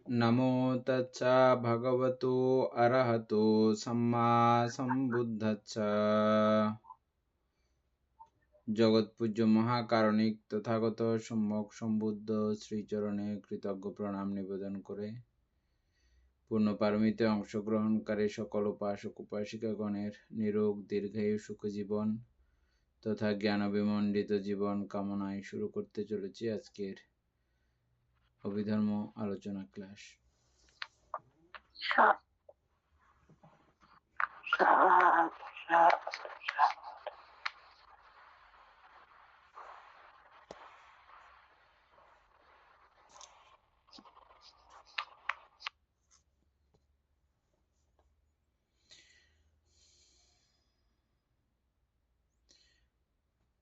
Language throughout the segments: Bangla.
नमो तच्चा भगवतो अरहतो सम्मा सम्बुद्धच्च जगत्पूज्य महाकारुणिक तथागत सम्यक सम्बुद्ध श्रीचरणे कृतज्ञ प्रणाम निवेदन करे पूर्ण पारमिते अंशग्रहणकारी सकल उपासक उपासिकागणेर निरोग दीर्घायु सुख जीवन तथा ज्ञान विमंडित जीवन कामनाय शुरू करते चलेছি আজকের অভিধর্ম আলোচনা ক্লাস।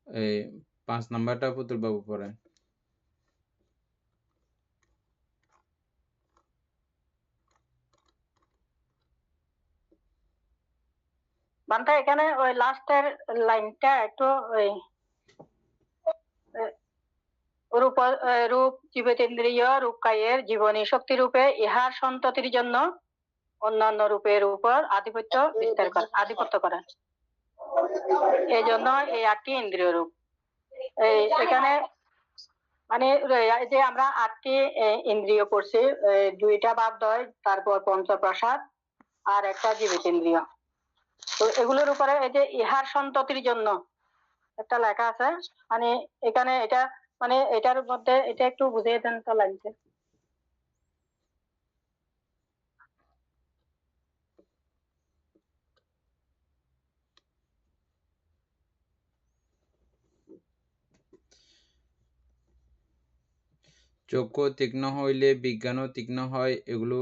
এই 5 নাম্বারটা পুতুল বাবু পড়েন। বান্তা এখানে ওই লাস্টের লাইনটা একটু ওই রূপ জীবেতেন্দ্রিয় রূপকায়ের জীবনী শক্তি রূপে ইহার সন্ততির জন্য অন্যান্য রূপের উপর আধিপত্য করেন। এই জন্য এই 8টি ইন্দ্রিয় রূপ। এখানে মানে যে আমরা 8টি ইন্দ্রিয় পড়ছি, 2টা বাগদয়, তারপর পঞ্চপ্রসাদ আর একটা জীবিতেন্দ্রিয়। তো এগুলোর উপরে এই যে ইহার সন্ততির জন্য একটা লেখা আছে, মানে এখানে এটা মানে এটার মধ্যে এটা একটু বুঝিয়ে দেন তো লাগছে। চক্ষু তীক্ষ্ণ হইলে বিজ্ঞানও তীক্ষ্ণ হয়, এগুলো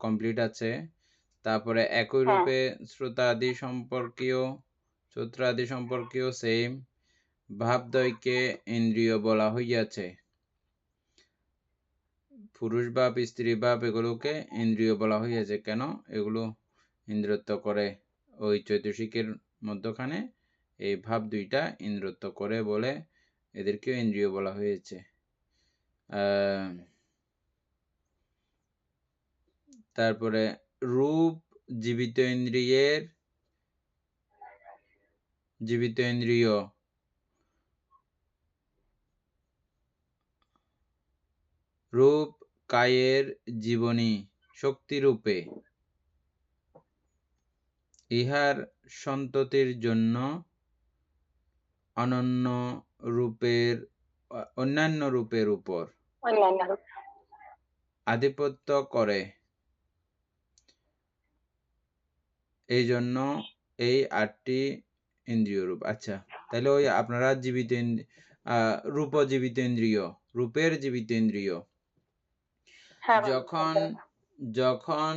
কমপ্লিট আছে। তারপরে একই রূপে শ্রোতাদি সম্পর্কীয় সেম ভাবদ্বয়কে ইন্দ্রিয় বলা হইয়াছে। পুরুষ ভাব স্ত্রী ভাব এগুলোকে ইন্দ্রিয় বলা হইয়াছে। কেন? এগুলো ইন্দ্রিয়ত্ব করে, ওই চৈতসিকের মধ্যখানে এই ভাব দুইটা ইন্দ্রিয়ত্ব করে বলে এদেরকেও ইন্দ্রিয় বলা হয়েছে। তারপরে রূপ জীবিত ইন্দ্রিয় রূপ কায়ের জীবনী শক্তিরূপে ইহার সন্ততির জন্য অন্যান্য রূপের উপর আধিপত্য করে। এই জন্য এই 8টি ইন্দ্রিয় রূপ। আচ্ছা, তাহলে ওই আপনারা রূপের জীবিত ইন্দ্রিয় যখন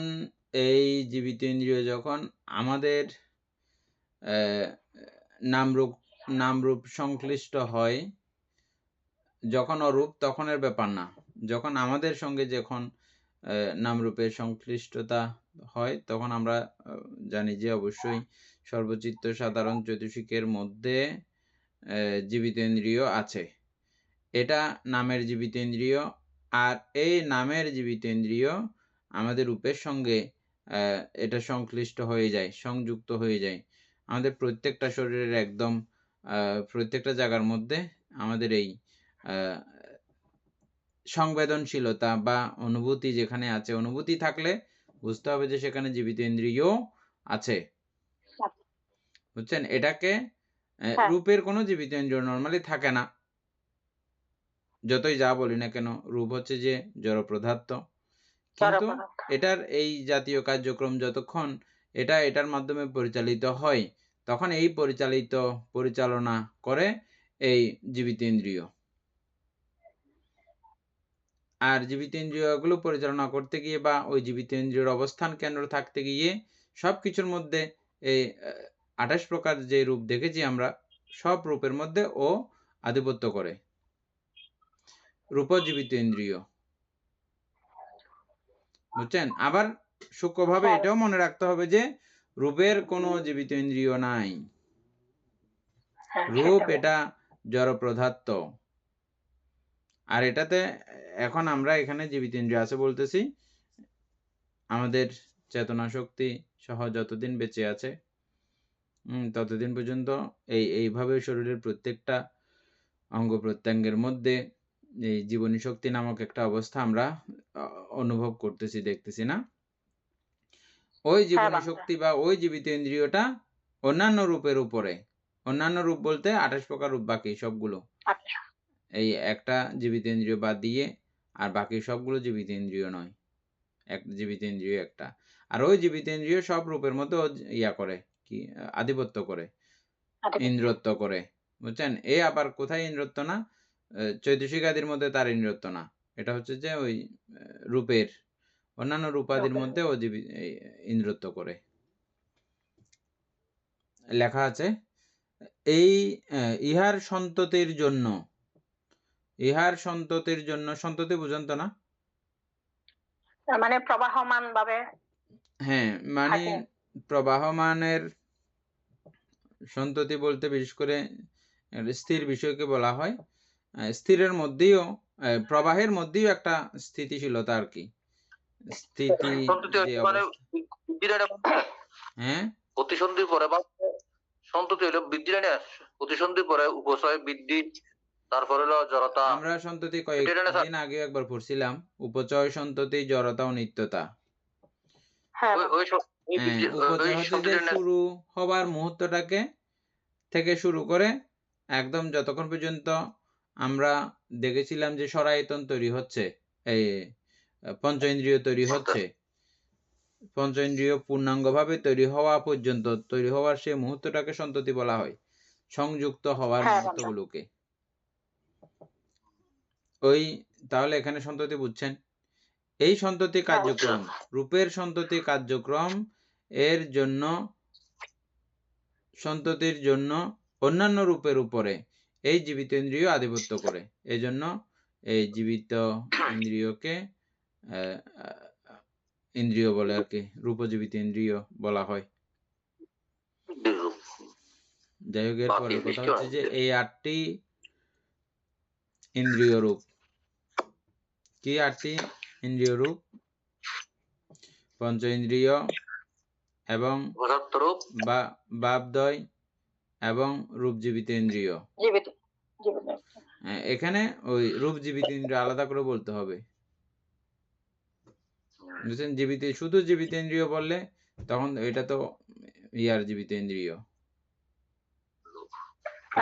এই জীবিত ইন্দ্রিয় যখন আমাদের নামরূপ সংশ্লিষ্ট হয়, যখন অরূপ তখন এর ব্যাপার না। যখন আমাদের সঙ্গে যখন নামরূপের সংশ্লিষ্টতা হয় তখন আমরা জানি যে অবশ্যই সর্বচিত্ত সাধারণ চতুষিকের মধ্যে জীবিতেন্দ্রিয় আছে। এটা নামের জীবিতেন্দ্রিয়, আর এই নামের জীবিতেন্দ্রিয় আমাদের রূপের সঙ্গে এটা সংশ্লিষ্ট হয়ে যায়, সংযুক্ত হয়ে যায়। আমাদের প্রত্যেকটা শরীরের একদম প্রত্যেকটা জায়গার মধ্যে আমাদের এই সংবেদনশীলতা বা অনুভূতি যেখানে আছে, অনুভূতি থাকলে বুঝতে হবে যে সেখানে জীবিত ইন্দ্রিয় আছে। বুঝছেন? এটাকে রূপের কোনো জীবিত ইন্দ্রিয় নর্মালি থাকে না, যতই যা বলি না কেন। রূপ হচ্ছে যে জড় পদার্থ, কিন্তু এটার এই জাতীয় কার্যক্রম যতক্ষণ এটার মাধ্যমে পরিচালিত হয়, তখন এই পরিচালনা করে এই জীবিত ইন্দ্রিয়। আর জীবিত ইন্দ্রিয়গুলো পরিচালনা করতে গিয়ে বা ওই জীবিত ইন্দ্রিয়র অবস্থান কেন্দ্র থাকতে গিয়ে সবকিছুর মধ্যে এই 28 প্রকার যে রূপ দেখেছি আমরা, সব রূপের মধ্যে ও আধিপত্য করে। রূপ জীবিত ইন্দ্রিয়, বুঝছেন? আবার সূক্ষ্মভাবে এটাও মনে রাখতে হবে যে রূপের কোনো জীবিত ইন্দ্রিয় নাই। রূপ এটা জড় পদার্থ। আর এটাতে এখন আমরা এখানে জীবিত ইন্দ্রিয় আছে বলতেছি, আমাদের চেতনা শক্তি সহ যতদিন বেঁচে আছে ততদিন পর্যন্ত এইভাবে শরীরের প্রত্যেকটা অঙ্গ প্রত্যঙ্গের মধ্যে এই জীবনী শক্তি নামক একটা অবস্থা আমরা অনুভব করতেছি, দেখতেছি না? ওই জীবনী শক্তি বা ওই জীবিত ইন্দ্রিয়টা অন্যান্য রূপের উপরে, অন্যান্য রূপ বলতে 28 প্রকার রূপ, বাকি সবগুলো, এই একটা জীবিত ইন্দ্রিয় বাদ দিয়ে আর বাকি সবগুলো জীবিত ইন্দ্রিয় নয়, এক জীবিত ইন্দ্রিয় একটা। আর ওই জীবিত ইন্দ্রিয় সব রূপের মধ্যে ইয়া করে, কি আধিপত্য করে, ইন্দ্রত্ব করে, বুঝছেন? এ আবার কোথায় ইন্দ্রত্ব না, চৈতসিক আদির মধ্যে তার ইন্দ্রত্ব না, এটা হচ্ছে যে ওই রূপের অন্যান্য রূপাদির মধ্যে ও ইন্দ্রত্ব করে। লেখা আছে এই ইহার সন্ততির জন্য, ইহার সন্ততির জন্য, সন্ততি বুঝেন তো না? মানে প্রবাহমান ভাবে, হ্যাঁ, মানে প্রবাহমানের সন্ততি বলতে বিশেষ করে স্থির বিষয়কে বলা হয়। স্থিরের মধ্যেও, প্রবাহের মধ্যেও একটা স্থিতিশীলতা আর কি, স্থিতি যে অবস্থা। হ্যাঁ, প্রতিসন্ধির পরে বা সন্ততি হলো বৃদ্ধি, না প্রতিসন্ধির পরে উপচয় বৃদ্ধি, তারপরে হলো জড়তা। আমরা সন্ততি কয়েকদিন আগে একবার পড়ছিলাম, উপচয়, সন্ততি, জড়তা ও নিত্যতা। উপচয় হচ্ছে যে শুরু হবার মুহূর্তটাকে থেকে শুরু করে একদম যতক্ষণ পর্যন্ত আমরা দেখেছিলাম যে সরায়তন তৈরি হচ্ছে, এই পঞ্চ ইন্দ্রিয় তৈরি হচ্ছে, পঞ্চ ইন্দ্রিয় পূর্ণাঙ্গভাবে তৈরি হওয়া পর্যন্ত, তৈরি হওয়ার সেই মুহূর্তটাকে সন্ততি বলা হয়, সংযুক্ত হওয়ার মুহূর্তগুলোকে। ওই তাহলে এখানে সন্ততি বুঝছেন, এই সন্ততি কার্যক্রম, রূপের সন্ততি কার্যক্রম এর জন্য, সন্ততির জন্য অন্যান্য রূপের উপরে এই জীবিত ইন্দ্রিয় আধিপত্য করে। এই জন্য এই জীবিত ইন্দ্রিয়কে ইন্দ্রিয় বলে আর কি, রূপজীবিত ইন্দ্রিয় বলা হয়। যাই হোক, এর পরের কথা হচ্ছে যে এই 8টি ইন্দ্রিয় রূপ কি? 8টি ইন্দ্রিয় রূপ, পঞ্চ ইন্দ্রিয় এবং বাপদয় এবং রূপজীবিত ইন্দ্রিয়। এখানে ওই রূপজীবিত ইন্দ্রিয় আলাদা করে বলতে হবে, বুঝছেন? জীবিত, শুধু জীবিত ইন্দ্রিয় বললে তখন এটা তো ইয়ার জীবিত ইন্দ্রিয়।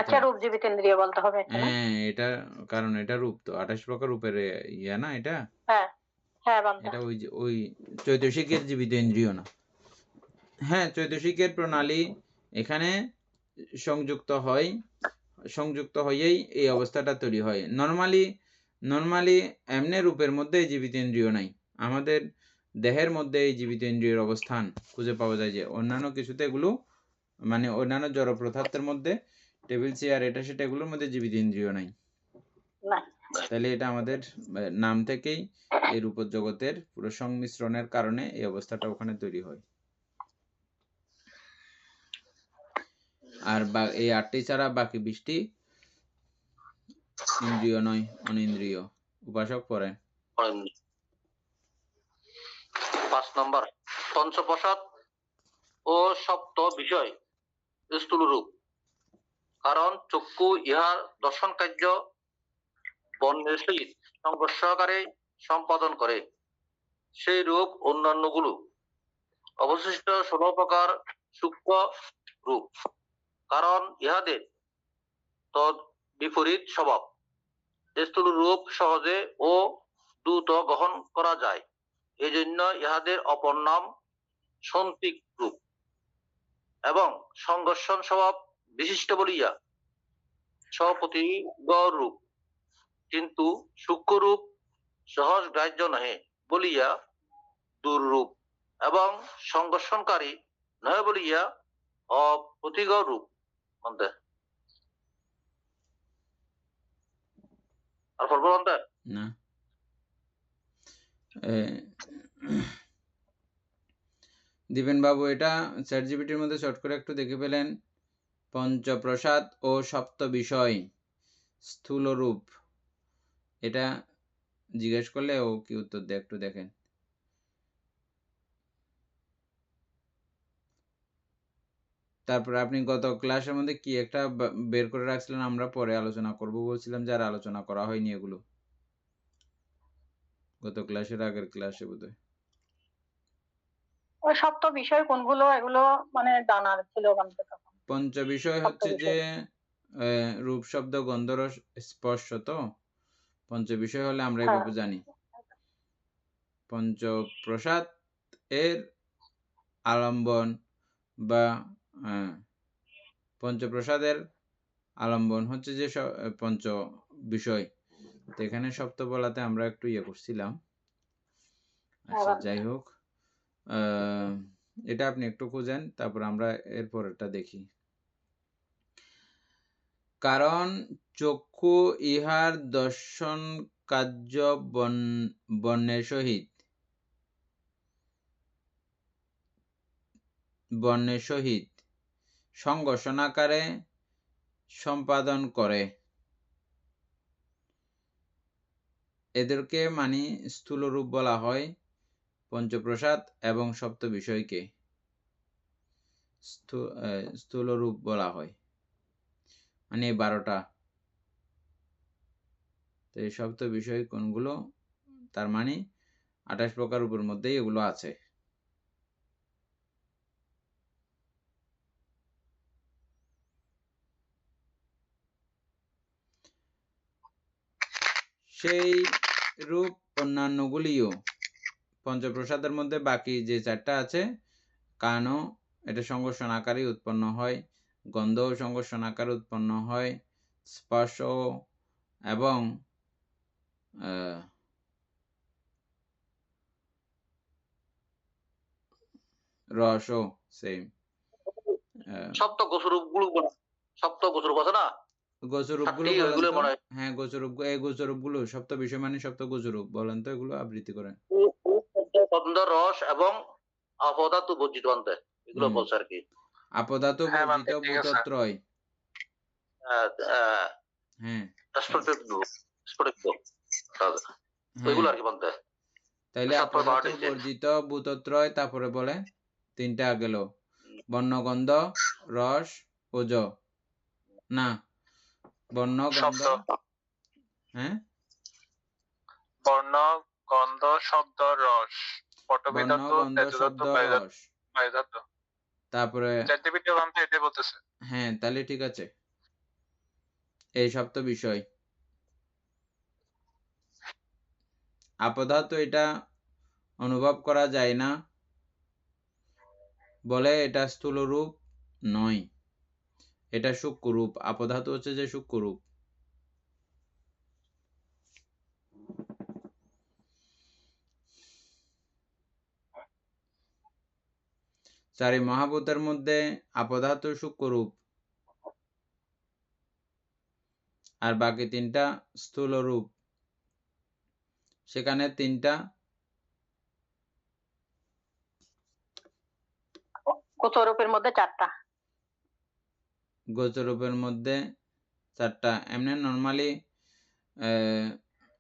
আচ্ছা, রূপ জীবিত ইন্দ্রিয় বলতে হবে। হ্যাঁ, এটা কারণ এটা রূপ তো 28 প্রকার রূপের ইয়া না এটা। হ্যাঁ হ্যাঁ, এটা ওই চৈতসিকের জীবিত ইন্দ্রিয় না। হ্যাঁ, চৈতসিকের প্রণালী এখানে সংযুক্ত হয়, সংযুক্ত হয়েই এই অবস্থাটা তৈরি হয়। নরমালি এমনি রূপের মধ্যে জীবিত ইন্দ্রিয় নাই। আমাদের দেহের মধ্যে এই জীবিত ইন্দ্রিয়ের অবস্থান খুঁজে পাওয়া যায়, যে অন্যান্য কিছুতে এগুলো, মানে অন্যান্য জড় পদার্থের মধ্যে, টেবিল চেয়ার এটা সেটা, এগুলোর মধ্যে জীবিত ইন্দ্রিয় নাই। তাহলে এটা আমাদের নাম থেকেই এই রূপ জগতের পুরো সংমিশ্রণের কারণে এই অবস্থাটা ওখানে তৈরি হয়। আর এই 8টি ছাড়া বাকি 20টি ইন্দ্রিয় নয়, অনিন্দ্রিয়। উপাসক পড়েন 5 নম্বর, পঞ্চপ্রসাদ ও সপ্ত বিষয় স্থূল রূপ। কারণ চক্ষু ইহার দর্শন কার্য বর্ণের সহিত সংঘর্ষকারে সম্পাদন করে, সেই রূপ অন্যান্যগুলো অবশিষ্ট 16 প্রকার সূক্ষ্ম রূপ। কারণ ইহাদের তদ বিপরীত স্বভাব, স্থূল রূপ সহজে ও দ্রুত গ্রহণ করা যায়, এই জন্য ইহাদের অপর নাম সন্ত্রিক রূপ এবং সংঘর্ষণ স্বভাব বিশিষ্ট বলিয়া স্বপ্রতিগ রূপ, কিন্তু সূক্ষ্ম রূপ সহজ গ্রাহ্য নহে বলিয়া দুর্রূপ এবং সংঘর্ষণকারী নহে বলিয়া অপ্রতিগ রূপ। আর পড়বো না, দিবেন বাবু, এটা চ্যাট জিপিটির মধ্যে শর্ট করে একটু দেখে পেলেন। পঞ্চপ্রসাদ ও সপ্ত বিষয় স্থূল রূপ, এটা জিজ্ঞেস করলে ও কি উত্তর দেয় একটু দেখেন। তারপরে আপনি গত ক্লাসের মধ্যে কি একটা বের করে রাখছিলেন, আমরা পরে আলোচনা করব বলছিলাম, যারা আলোচনা করা হয়নি এগুলো গত ক্লাসের আগের ক্লাসে বোধহয়। ওই সপ্ত বিষয় কোনগুলো এগুলো মানে জানার ছিল আমাদের তখন। পঞ্চ বিষয় সপ্ত হচ্ছে যে বিষয়। রূপ শব্দ গন্ধ রস স্পর্শ। তো পঞ্চ বিষয় হলে আমরা হ্যাঁ। এভাবে জানি পঞ্চপ্রসাদ এর আলম্বন বা পঞ্চপ্রসাদের আলম্বন হচ্ছে যে পঞ্চ বিষয়। তো এখানে সপ্ত বলাতে আমরা একটু ইয়ে করছিলাম। আচ্ছা যাই হোক, এটা আপনি একটু খুঁজেন, তারপর আমরা এর পরেরটা দেখি। কারণ চক্ষু ইহার দর্শন কার্য বর্ণের সহিত সংঘর্ষণাকারে সম্পাদন করে। এদেরকে মানে স্থূল রূপ বলা হয়, পঞ্চপ্রসাদ এবং সপ্ত বিষয়কে স্থূল রূপ বলা হয়, মানে 12টা। তো এই সপ্ত বিষয় কোনগুলো, তার মানে 28 প্রকার রূপের মধ্যেই এগুলো আছে। সেই রূপ অন্যান্যগুলিও পঞ্চপ্রসাদের মধ্যে বাকি যে 4টা আছে, কানও এটা সংঘর্ষণ আকারে উৎপন্ন হয়, গন্ধও সংঘর্ষণ আকারে উৎপন্ন হয়, স্পর্শ এবং রসও সেম। সপ্ত গোচরূপ গুলো সপ্ত গোচরূপ আছে না, গোচরূপগুলো সাতটি, বলেন ওইগুলো তো। মনে হয় হ্যাঁ, গোচরূপগুলো সপ্ত বিষয় মানে সপ্ত গোচরূপ বলেন তো, এগুলো আবৃত্তি করেন। গন্ধ রস এবং অপদার্থ বর্জিত অন্তে, এগুলো বলছে আর কি। আপদার্থ বর্জিত ভূতত্রয়। হ্যাঁ, ওইগুলো আর কি বলতে। তাইলে আপদার্থ বর্জিত ভূতত্রয়, তারপরে বলে 3টা গেল, বর্ণগন্ধ রস ওজ, না বর্ণগন্ধ, হ্যাঁ বর্ণ গন্ধ শব্দ রস বর্ণগন্ধ শব্দ রস, তারপরে এটাই বলতেছে। হ্যাঁ, তাহলে ঠিক আছে, এই সপ্ত বিষয়। আপদার্থ এটা অনুভব করা যায় না বলে এটা স্থূল রূপ নয়, এটা সূক্ষ্ম রূপ। আপদার্থ হচ্ছে যে সূক্ষ্ম রূপ। চারি মহাভূতের মধ্যে আপদার্থ সূক্ষ্ম রূপ, আর বাকি 3টা স্থূল রূপ। সেখানে 3টা গোচরূপের মধ্যে 4টা, গোচরূপের মধ্যে 4টা। এমনি নর্মালি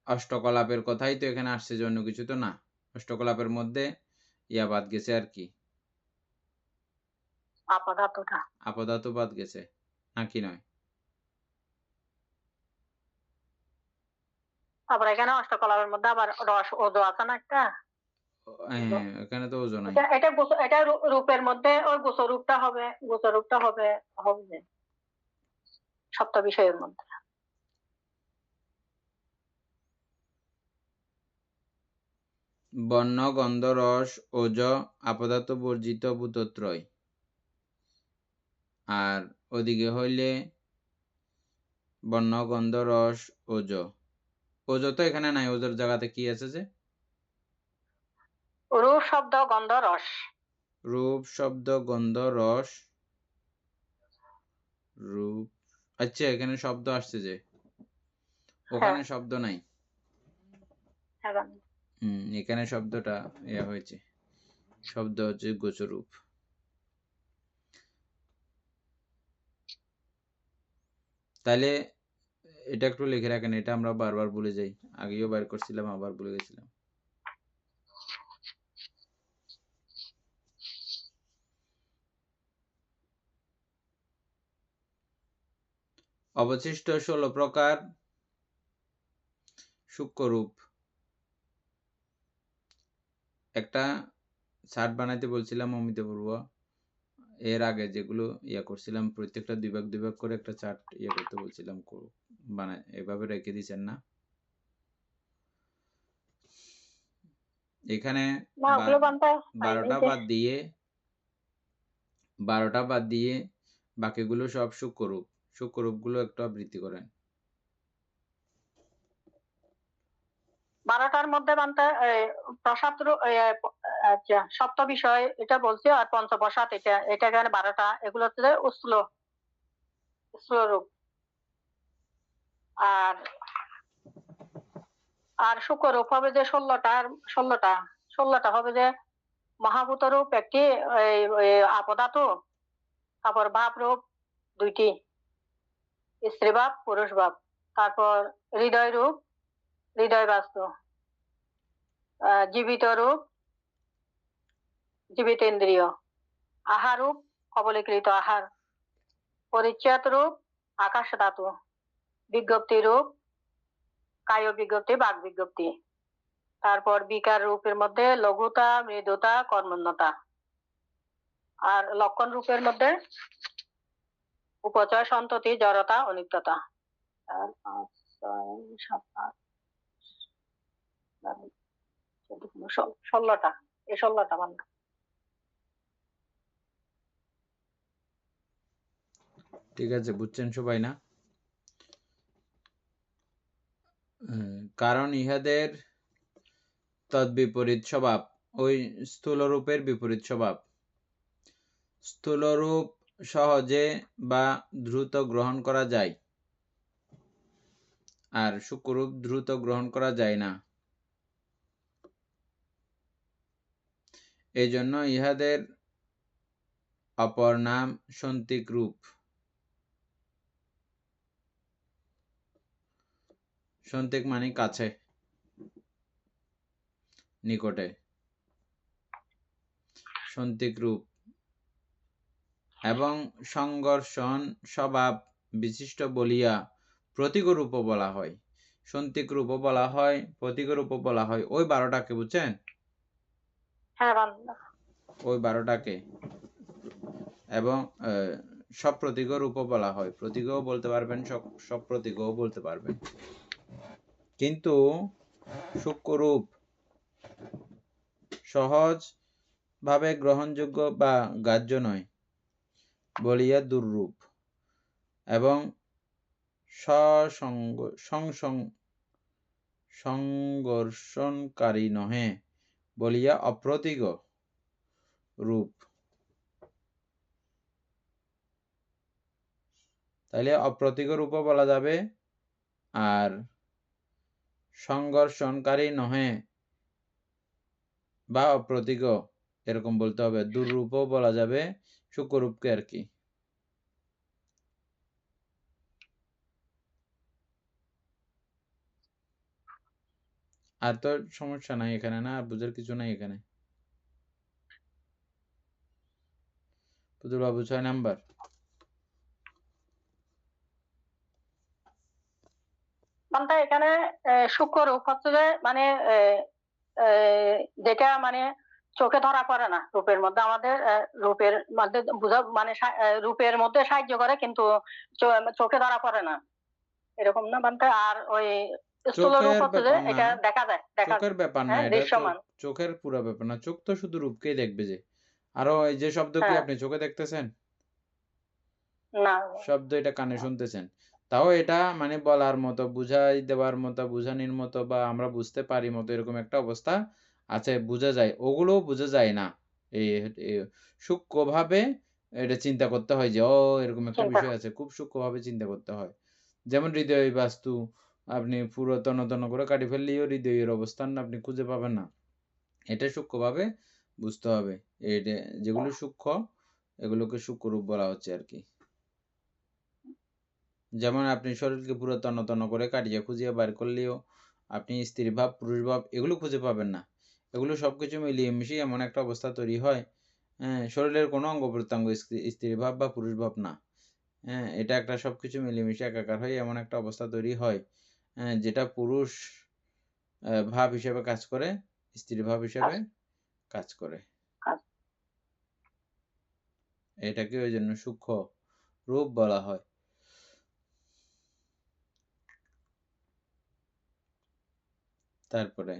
অষ্টকলাপের কথাই তো এখানে আসছে, যে অন্য কিছু তো না। অষ্টকলাপের মধ্যে ইয়া বাদ গেছে আর কি, আপদার্থ বাদ গেছে, নাকি নয়? আবার এখানে অষ্টকলাপের মধ্যে আবার রস ওজ আছে না একটা। হ্যাঁ, এখানে তো ওজন নাই। এটা রূপের মধ্যে ওই গোচরূপটা হবে হবে সপ্ত বিষয়ের মধ্যে। বর্ণ গন্ধ রস ওজ আপদার্থ বর্জিত ভূতত্রয়। আর ওদিকে হইলে বর্ণ গন্ধ রস ওজ, ওজ তো এখানে নাই, ওজোর জায়গাতে কি আছে যে রূপ শব্দ গন্ধ রস, রূপ শব্দ গন্ধ রস রূপ। আচ্ছা, এখানে শব্দ আসছে যে, ওখানে শব্দ নাই। এখানে শব্দটা ইয়া হয়েছে, শব্দ হচ্ছে গোচরূপ। তাহলে এটা একটু লিখে রাখেন, এটা আমরা বারবার ভুলে যাই, আগেও বের করছিলাম আবার ভুলে গেছিলাম। অবশিষ্ট 16 প্রকার সূক্ষ্মরূপ। একটা চার্ট বানাইতে বলছিলাম অমিতপূর্ব, এর আগে যেগুলো করছিলাম প্রত্যেকটা 2 ভাগ 2 ভাগ করে একটা চার্ট করতে বলছিলাম, বানায় এভাবে রেখে দিয়েছেন না? এখানে 12টা বাদ দিয়ে বাকিগুলো সব সূক্ষ্মরূপ। সূক্ষ্মরূপগুলো একটু আবৃত্তি করেন। 12টার মধ্যে বানতে প্রসাদ আচ্ছা, সপ্ত বিষয় এটা বলছি, আর পঞ্চপ্রসাদ এটা এখানে 12টা। এগুলো হচ্ছে স্থূল রূপ। আর সূক্ষ্মরূপ হবে যে 16টা হবে যে মহাভূত রূপ একটি, আপদাতু, তারপর ভাব রূপ 2টি, স্ত্রী ভাব, পুরুষ ভাব, তারপর হৃদয় রূপ, হৃদয় বাস্তু, জীবিত রূপ, জীবিত ইন্দ্রিয়, আহার রূপ, কবলীকৃত আহার, পরিচ্ছেদ রূপ, আকাশ ধাতু, বিজ্ঞপ্তি রূপ, কায় বিজ্ঞপ্তি, বাক বিজ্ঞপ্তি, তারপর বিকার রূপের মধ্যে লঘুতা, মৃদুতা, কর্মণ্যতা, আর লক্ষণ রূপের মধ্যে উপচয়, সন্ততি, জড়তা, অনিত্যতা। 4, 5, 6, 7, 8, 16টা। এই 16টা বান্ধব। ঠিক আছে, বুঝছেন সবাই না? কারণ ইহাদের তদ্বিপরীত স্বভাব, ওই স্থূলরূপের বিপরীত স্বভাব। স্থূলরূপ সহজে বা দ্রুত গ্রহণ করা যায়, আর সূক্ষ্মরূপ দ্রুত গ্রহণ করা যায় না। এই জন্য ইহাদের অপর নাম সন্তিক রূপ। সন্তিক মানে কাছে, নিকটে। সন্তিক রূপ এবং সংঘর্ষণ স্বভাব বিশিষ্ট বলিয়া প্রতীক রূপও বলা হয়। সন্তিক রূপও বলা হয়, প্রতীক রূপও বলা হয়। ওই 12টাকে বুঝছেন? হ্যাঁ, ওই 12টাকে। এবং সব প্রতীক রূপও বলা হয়। প্রতীকও বলতে পারবেন, সব প্রতীকও বলতে পারবেন। কিন্তু সূক্ষ্মরূপ সহজ ভাবে গ্রহণযোগ্য বা গ্রাহ্য নয় বলিয়া দুর্রূপ, এবং সংঘর্ষণকারী নহে বলিয়া অপ্রতীক রূপ। তাইলে অপ্রতীক রূপও বলা যাবে, আর সংঘর্ষণকারী নহে বা অপ্রতীক এরকম বলতে হবে। দুর্রূপও বলা যাবে সূক্ষ্মরূপকে আর কি। আর তো সমস্যা নাই এখানে, না বুঝার কিছু নাই এখানে। পুতুল বাবু 6 নাম্বার। এখানে সূক্ষ্মরূপ হচ্ছে যে মানে যেটা মানে চোখে ধরা পড়ে না রূপের মধ্যে, আমাদের রূপের মধ্যে বুঝা মানে রূপের মধ্যে সাহায্য করে, কিন্তু চোখে ধরা পড়ে না, এরকম না বানতে। আর ওই এটা দেখা যায়, চোখের ব্যাপার না, এটা চোখের পুরো ব্যাপার না। চোখ তো শুধু রূপকেই দেখবে যে। আরো এই যে শব্দ কি আপনি চোখে দেখতেছেন? না, শব্দ এটা কানে শুনতেছেন। তাও এটা মানে বলার মতো, বুঝাই দেওয়ার মতো, বুঝানির মতো, বা আমরা বুঝতে পারি মতো এরকম একটা অবস্থা আছে, বোঝা যায়। ওগুলো বোঝা যায় না। এই সূক্ষ্মভাবে এটা চিন্তা করতে হয় যে এরকম একটা বিষয় আছে, খুব সূক্ষ্মভাবে চিন্তা করতে হয়। যেমন হৃদয় বাস্তু আপনি পুরো তন্ন তন্ন করে কাটি ফেললেও হৃদয়ের অবস্থান আপনি খুঁজে পাবেন না। এটা সূক্ষ্মভাবে বুঝতে হবে। এটা যেগুলো সূক্ষ্ম, এগুলোকে সূক্ষ্মরূপ বলা হচ্ছে আর কি। যেমন আপনি শরীরকে পুরো তন্ন তন্ন করে কাটিয়ে খুঁজিয়ে বার করলেও আপনি স্ত্রী ভাব, পুরুষ ভাব এগুলো খুঁজে পাবেন না। এগুলো সবকিছু মিলিয়ে মিশিয়ে এমন একটা অবস্থা তৈরি হয়, শরীরের কোনো অঙ্গ প্রত্যঙ্গ স্ত্রী ভাব বা পুরুষ ভাব না। হ্যাঁ, এটা একটা সবকিছু মিলেমিশে একাকার হয় এমন একটা অবস্থা তৈরি হয়, যেটা পুরুষ ভাব হিসেবে কাজ করে, স্ত্রী ভাব হিসেবে কাজ করে। এটাকে ওই জন্য সূক্ষ্ম রূপ বলা হয়। তারপরে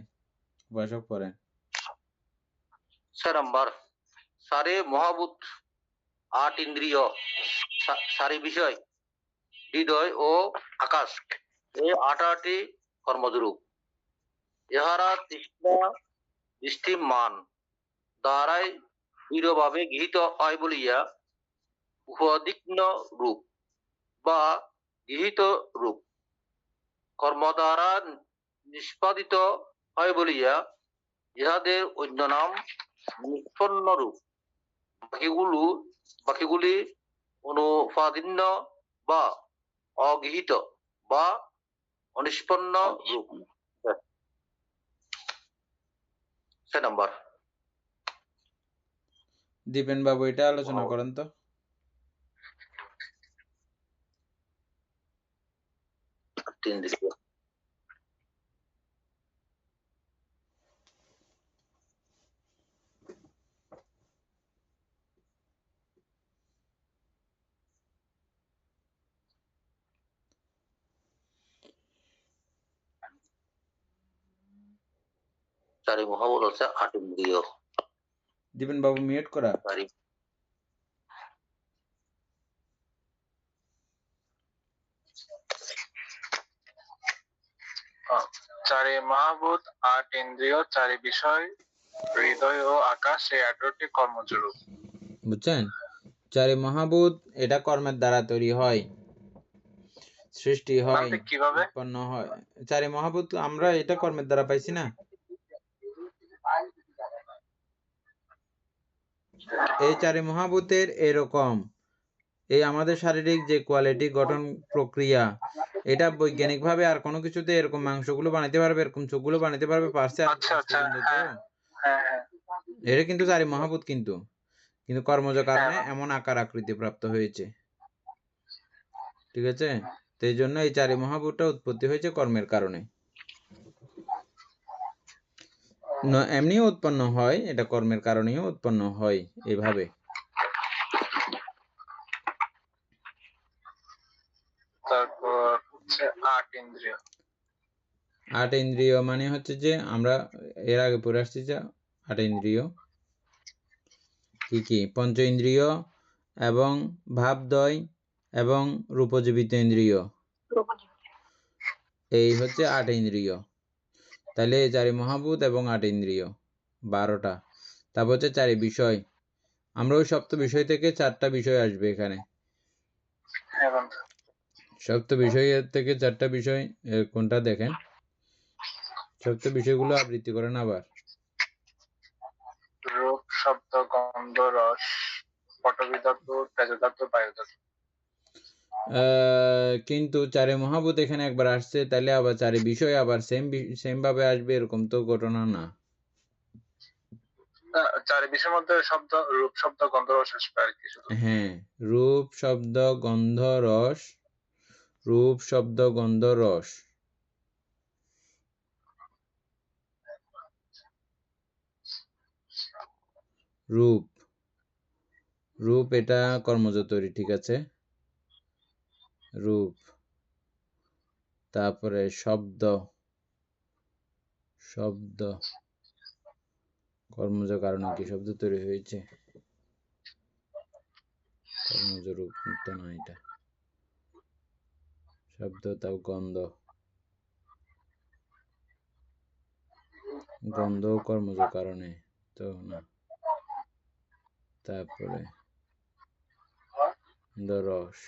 উপাসক পড়েন। 6 নাম্বার, সারে মহাভূত 8 ইন্দ্রিয়, সারি বিষয়, হৃদয় ও আকাশ, এই 8টি কর্মজরূপ। ইহারা তৃষ্ণা দৃষ্টি মান দ্বারাই দৃঢ়ভাবে গৃহীত হয় বলিয়া উহদিগ্ন রূপ বা গৃহীত রূপ, কর্ম দ্বারা নিষ্পাদিত হয় বলিয়া ইহাদের অন্য নাম নিষ্পন্ন রূপ। বাকিগুলি অনুপাদিন্য বা অগৃহীত বা অনিষ্পন্ন রূপ। 6 নাম্বার, দীপেন বাবু এটা আলোচনা করেন তো। ইন্দ্রিয়। চারি মহাভূত হচ্ছে 8 ইন্দ্রিয়। দীপেন বাবু মিউট করা। চারি মহাভূত, 8 ইন্দ্রিয়, চারি বিষয়, হৃদয় ও আকাশ, এই 18টি কর্মজরূপ। বুঝছেন? চারি মহাভূত এটা কর্মের দ্বারা তৈরি হয়, সৃষ্টি হয়, কিভাবে? উৎপন্ন হয়। চারি মহাভূত আমরা এটা কর্মের দ্বারা পাইছি না। এই চারি মহাভূতের এরকম এই আমাদের শারীরিক যে কোয়ালিটি গঠন প্রক্রিয়া, এটা বৈজ্ঞানিক ভাবে আর কোনো কিছুতে এরকম মাংসগুলো বানাইতে পারবে, এরকম চোখগুলো বানাইতে পারবে, পারছে? এটা কিন্তু চারি মহাভূত, কিন্তু কিন্তু কর্মজ কারণে এমন আকার আকৃতি প্রাপ্ত হয়েছে। ঠিক আছে? তো এই জন্য এই চারি মহাভূতটা উৎপত্তি হয়েছে কর্মের কারণে। এমনিও উৎপন্ন হয়, এটা কর্মের কারণেও উৎপন্ন হয় এইভাবে। তারপর হচ্ছে 8 ইন্দ্রিয়। 8 ইন্দ্রিয় মানে হচ্ছে যে আমরা এর আগে পড়ে আসছি যে 8 ইন্দ্রিয় কি কি? পঞ্চ ইন্দ্রিয় এবং ভাবদয় এবং রূপজীবিত ইন্দ্রিয়, এই হচ্ছে 8 ইন্দ্রিয়। তাহলে চারি মহাভূত এবং 8 ইন্দ্রিয় 12টা। তারপর হচ্ছে চারি বিষয়। আমরা ওই সপ্ত বিষয় থেকে 4টা বিষয় আসবে এখানে। সপ্ত বিষয়ের থেকে 4টা বিষয় কোনটা দেখেন? সপ্ত বিষয়গুলো আবৃত্তি করেন আবার। রূপ, শব্দ, গন্ধ, রস, পটবী ধাতু, তেজ ধাতু, বায়ু ধাতু। কিন্তু চারে মহাভূত এখানে একবার আসছে, তাহলে আবার চারি বিষয় আবার সেম ভাবে আসবে এরকম তো ঘটনা না। চারি বিষয়ের মধ্যে শব্দ, রূপ, শব্দ, গন্ধ, রস আসবে আর কি। হ্যাঁ, রূপ, শব্দ, গন্ধ, রস, রূপ, শব্দ, গন্ধ, রস। রূপ, রূপ এটা কর্মজ তৈরি, ঠিক আছে? রূপ। তারপরে শব্দ, শব্দ কর্মজ কারণে কি শব্দ তৈরি হয়েছে? কর্মজ রূপ তো না এটা। শব্দ, তাও গন্ধ, গন্ধ কর্মজ কারণে তো না। তারপরে রস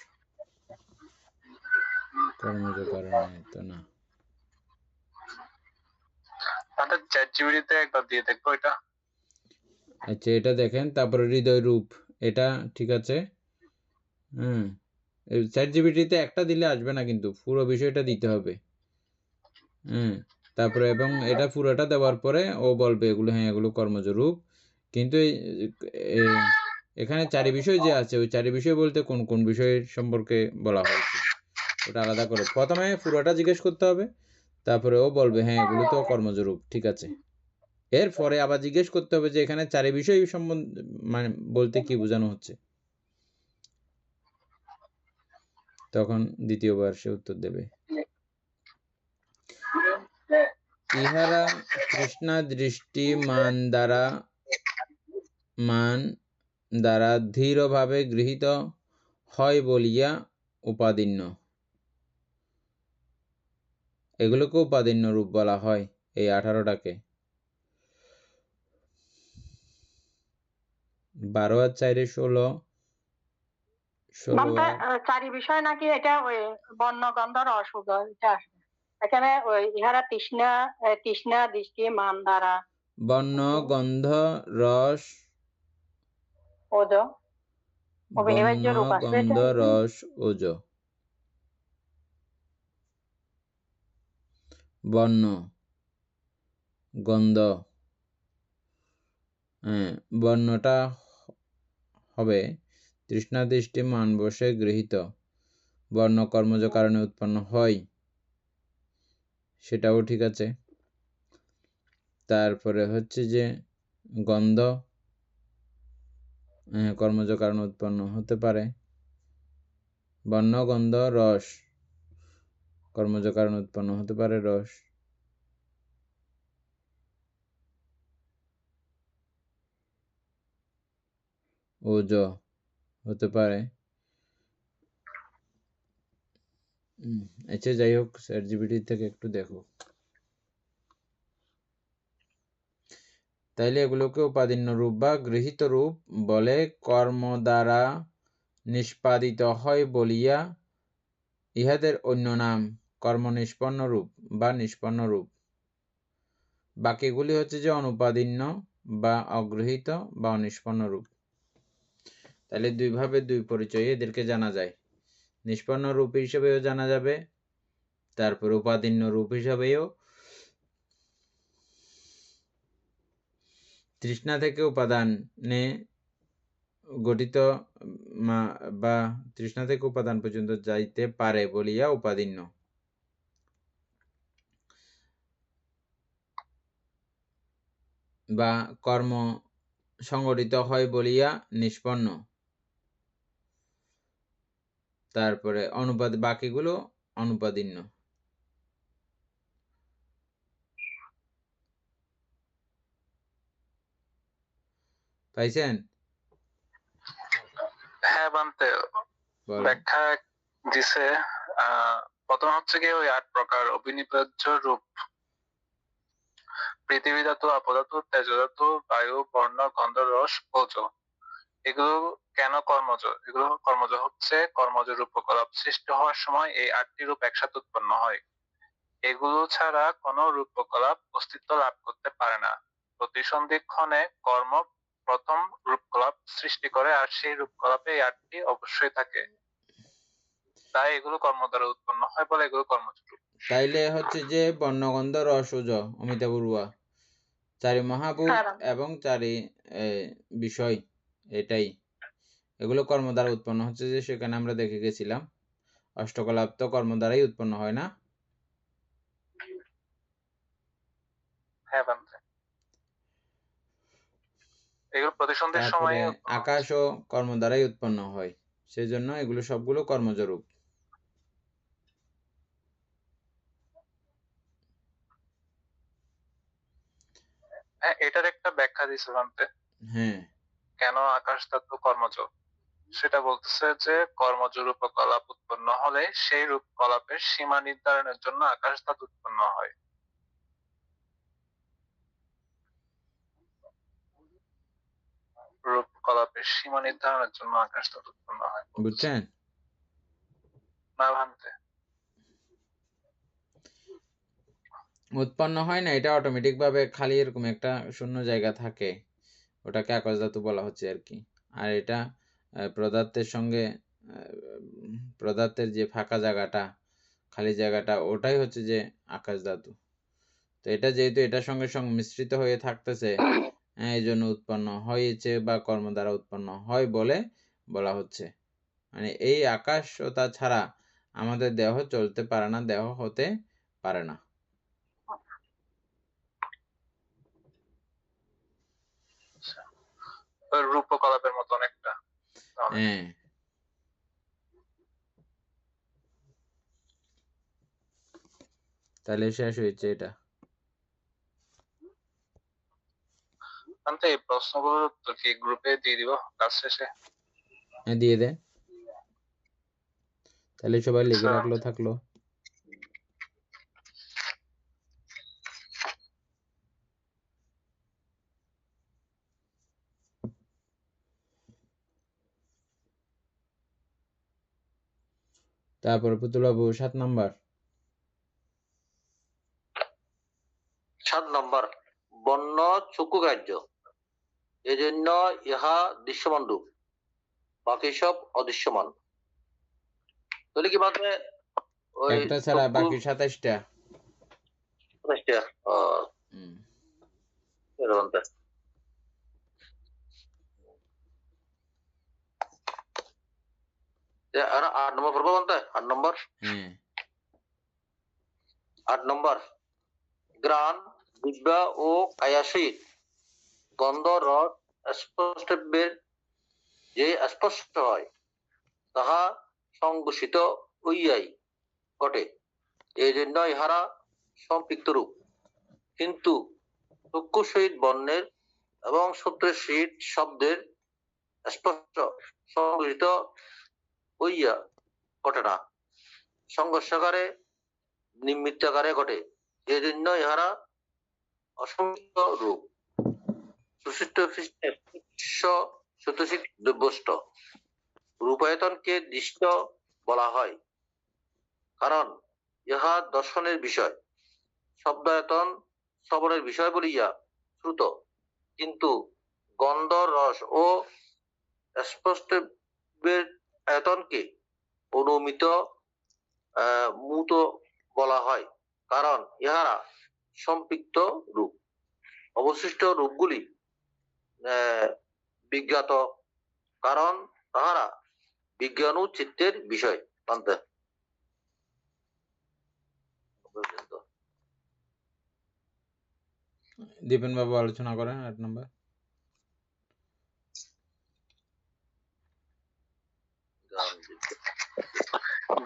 কর্মজ কারণে তো না। চ্যাটজিপিটিতে একবার দিয়ে দেখবো এটা। আচ্ছা, এটা দেখেন। তারপরে হৃদয় রূপ, এটা ঠিক আছে। চ্যাটজিপিটিতে একটা দিলে আসবে না, কিন্তু পুরো বিষয়টা দিতে হবে। তারপরে এবং এটা পুরোটা দেওয়ার পরে ও বলবে এগুলো, হ্যাঁ এগুলো কর্মজ রূপ। কিন্তু এখানে চারি বিষয় যে আছে ওই চারি বিষয় বলতে কোন কোন বিষয়ের সম্পর্কে বলা হয়েছে ওটা আলাদা করে প্রথমে পুরোটা জিজ্ঞেস করতে হবে, তারপরে ও বলবে হ্যাঁ এগুলো তো কর্মজ রূপ, ঠিক আছে। এরপরে আবার জিজ্ঞেস করতে হবে যে এখানে চারি বিষয় সম্বন্ধে মানে বলতে কি বোঝানো হচ্ছে, তখন দ্বিতীয়বার সে উত্তর দেবে। ইহারা তৃষ্ণা দৃষ্টি মান দ্বারা ধীরভাবে গৃহীত হয় বলিয়া উপাদিন্য। এগুলোকে উপাদিন্য রূপ বলা হয় এই 18টাকে। 12 আর 4 16 বলতে 16 চারি বিষয় নাকি এটা ওই বর্ণ গন্ধ রস ওজ এটা আসবে। এখানে ওই ইহারা তৃষ্ণা দৃষ্টি মান দ্বারা বর্ণ গন্ধ রস ওজ অভিনিবার্য বর্ণ রূপ আসবে গন্ধ এটা। রস ওজ। বর্ণ গন্ধ, বর্ণটা হবে তৃষ্ণা দৃষ্টি মান বসে গৃহীত, বর্ণ কর্মজ কারণে উৎপন্ন হয়, সেটাও ঠিক আছে। তারপরে হচ্ছে যে গন্ধ কর্মজ কারণে উৎপন্ন হতে পারে, বর্ণ গন্ধ রস কর্মজ কারণে উৎপন্ন হতে পারে রস, ওজ হতে পারে। আচ্ছা যাই হোক চ্যাটজিপিটি থেকে একটু দেখো। তাইলে এগুলোকে উপাদিন্য রূপ বা গৃহীত রূপ বলে কর্ম দ্বারা নিষ্পাদিত হয় বলিয়া ইহাদের অন্য নাম কর্ম নিষ্পন্ন রূপ বা নিষ্পন্ন রূপ। বাকিগুলি হচ্ছে যে অনুপাদিন্য বা অগৃহীত বা অনিষ্পন্ন রূপ। তাহলে দুইভাবে দুই পরিচয়ে এদেরকে জানা যায়, নিষ্পন্ন রূপ হিসেবেও জানা যাবে, তারপর উপাদিন্য রূপ হিসাবেও। তৃষ্ণা থেকে উপাদানে গঠিত বা তৃষ্ণা থেকে উপাদান পর্যন্ত যাইতে পারে বলিয়া উপাদিন্য, বা কর্ম সংগঠিত হয় বলিয়া নিষ্পন্ন। তারপরে বাকিগুলো অনুপাদিন্য। পাইছেন? হ্যাঁ বান্তে ব্যাখ্যা দিছে। প্রথম হচ্ছে কি ওই 8 প্রকার অবিনির্বাচ্য রূপ, পৃথিবী ধাতু, আপধাতু, তেজ ধাতু, বায়ু, বর্ণ, গন্ধ, রস, ওজ। এগুলো কেন কর্মজ? এগুলো কর্মজ হচ্ছে কর্মজ রূপকলাপ সৃষ্টি হওয়ার সময় এই 8টি রূপ একসাথে উৎপন্ন হয়। এগুলো ছাড়া কোনো রূপকলাপ অস্তিত্ব লাভ করতে পারে না। প্রতিসন্ধিক্ষণে কর্ম প্রথম রূপকলাপ সৃষ্টি করে, আর সেই রূপকলাপে এই 8টি অবশ্যই থাকে, তাই এগুলো কর্ম দ্বারা উৎপন্ন হয় বলে এগুলো কর্মজ রূপ। তাইলে হচ্ছে যে বর্ণগন্ধ রস ওজ অমিতা বড়ুয়া চারি মহাভূত এবং চারি বিষয়, এটাই এগুলো কর্ম দ্বারা উৎপন্ন হচ্ছে, যে সেখানে আমরা দেখে গেছিলাম অষ্টকলাপ তো কর্ম দ্বারাই উৎপন্ন হয় না। হ্যাঁ বান্ধে, এগুলো প্রতিসন্ধির সময় আকাশও কর্ম দ্বারাই উৎপন্ন হয়, সেজন্য এগুলো সবগুলো কর্মজ রূপ। হ্যাঁ, এটার একটা ব্যাখ্যা দিছে বান্ধে। হ্যাঁ, কেন আকাশ ধাতু কর্মজ, সেটা বলতেছে যে কর্মজ রূপকলাপ উৎপন্ন হলে সেই রূপকলাপের সীমা নির্ধারণের জন্য আকাশ ধাতু উৎপন্ন হয়। রূপকলাপের সীমা নির্ধারণের জন্য আকাশ ধাতু উৎপন্ন হয়, বুঝছেন? না ভান্তে উৎপন্ন হয় না, এটা অটোমেটিক ভাবে খালি এরকম একটা শূন্য জায়গা থাকে, ওটাকে আকাশ ধাতু বলা হচ্ছে আর কি। আর এটা পদার্থের সঙ্গে পদার্থের যে ফাঁকা জায়গাটা খালি জায়গাটা ওটাই হচ্ছে যে আকাশ ধাতু। তো এটা যেহেতু এটার সঙ্গে সংমিশ্রিত হয়ে থাকতেছে, এই জন্য উৎপন্ন হয়েছে বা কর্ম দ্বারা উৎপন্ন হয় বলে বলা হচ্ছে। মানে এই আকাশ ও তা ছাড়া আমাদের দেহ চলতে পারে না, দেহ হতে পারে না। রূপকলাপের মতো অনেকটা তাহলে। হ্যাঁ, তাহলে শেষ হয়েছে এটা। তো এই প্রশ্নগুলোর উত্তর কি গ্রুপে দিয়ে দিব কাজ শেষে? হ্যাঁ, দিয়ে দে, তাহলে সবাই লিখে আচ্ছা, রাখলো থাকলো। তারপর পুতুল বাবু 7 নাম্বার। 7 নম্বর, বন্য চক্ষুগ্রাহ্য, এজন্য ইহা দৃশ্যমান রূপ, বাকি সব অদৃশ্যমান। তাহলে কি মানে ওই একটা ছাড়া চক্ষু বাকি 27টা। হুম। এরকমটা। আর 8 নম্বর পড়বো বলতে, 8 নম্বর। হ্যাঁ, 8 নম্বর, গ্রাণ, জিহ্বা ও কায়াসির গন্ধ রস স্পষ্টব্যের যে স্পষ্ট হয়, তাহা সংঘোষিত হইয়াই ঘটে, এই জন্য ইহারা সম্পৃক্ত রূপ। কিন্তু চক্ষু সহিত বর্ণের এবং সূত্রের সহিত শব্দের স্পষ্ট সংঘোষিত হইয়া ঘটে না, সংঘর্ষাকারে নিমিত্তাকারে ঘটে, এই জন্য ইহারা অসংখ্য রূপ। রূপায়তনকে দৃষ্ট বলা হয়, কারণ ইহা দর্শনের বিষয়। শব্দায়তন শ্রবণের বিষয় বলিয়া শ্রুত, কিন্তু গন্ধ রস ও স্পষ্টব্যের আয়তনকে অনুমিত মূত বলা হয়, কারণ ইহারা সম্পৃক্ত রূপ। অবশিষ্ট রূপগুলি বিজ্ঞাত, কারণ তাহারা বিজ্ঞান ও চিত্তের বিষয়। মানতে দীপেন বাবু আলোচনা করেন 8 নাম্বার।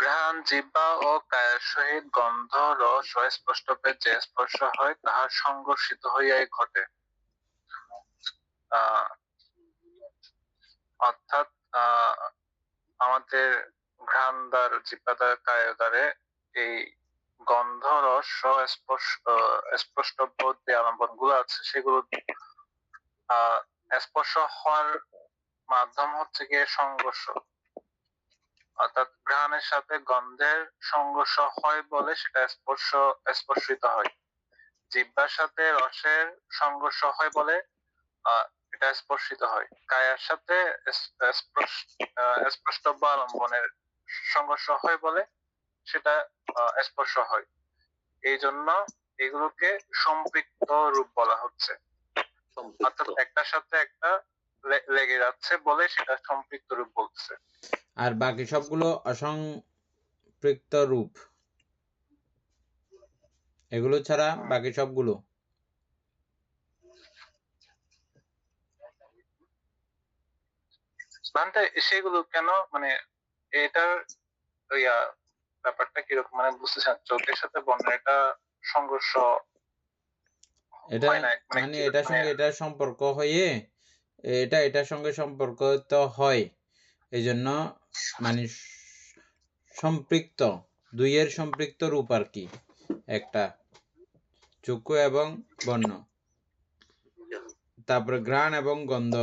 ঘ্রাণ, জিহ্বা ও কায়ের সহিত গন্ধ রস ও স্পষ্টব্যের যে স্পর্শ হয়, তাহা সংঘর্ষিত হইয়াই ঘটে। অর্থাৎ আমাদের ঘ্রাণ দ্বার, জিহ্বা দ্বার, কায়ের দ্বারে এই গন্ধ রস ও স্পষ্টব্য যে আলম্বন গুলো আছে, সেগুলো স্পর্শ হওয়ার মাধ্যম হচ্ছে গিয়ে সংঘর্ষ। অর্থাৎ ঘ্রাণের সাথে গন্ধের সংঘর্ষ হয় বলে সেটা স্পর্শিত হয়। জিহ্বার সাথে রসের সংঘর্ষ হয় বলে এটা স্পর্শিত হয়। কায়ার সাথে স্পষ্টব্য আলম্বনের সংঘর্ষ হয় বলে সেটা স্পর্শ হয়। এই জন্য এগুলোকে সম্পৃক্ত রূপ বলা হচ্ছে। অর্থাৎ একটার সাথে একটা লেগে যাচ্ছে বলে সেটা সম্পৃক্ত রূপ বলছে। আর বাকি সবগুলো অসম্পৃক্ত রূপ, এগুলো ছাড়া বাকি সবগুলো। সেগুলো কেন, মানে এটার ব্যাপারটা কিরকম, মানে বুঝতেছেন? চোখের সাথে বর্ণের এটা সংঘর্ষ এটা হয় না, মানে এটার সঙ্গে এটার সম্পর্ক হয়ে এটা এটার সঙ্গে সম্পর্কিত হয়, এই জন্য মানে সম্পৃক্ত, দুইয়ের সম্পৃক্ত রূপ আর কি, একটা চক্ষু এবং বর্ণ, তারপরে ঘ্রাণ এবং গন্ধ,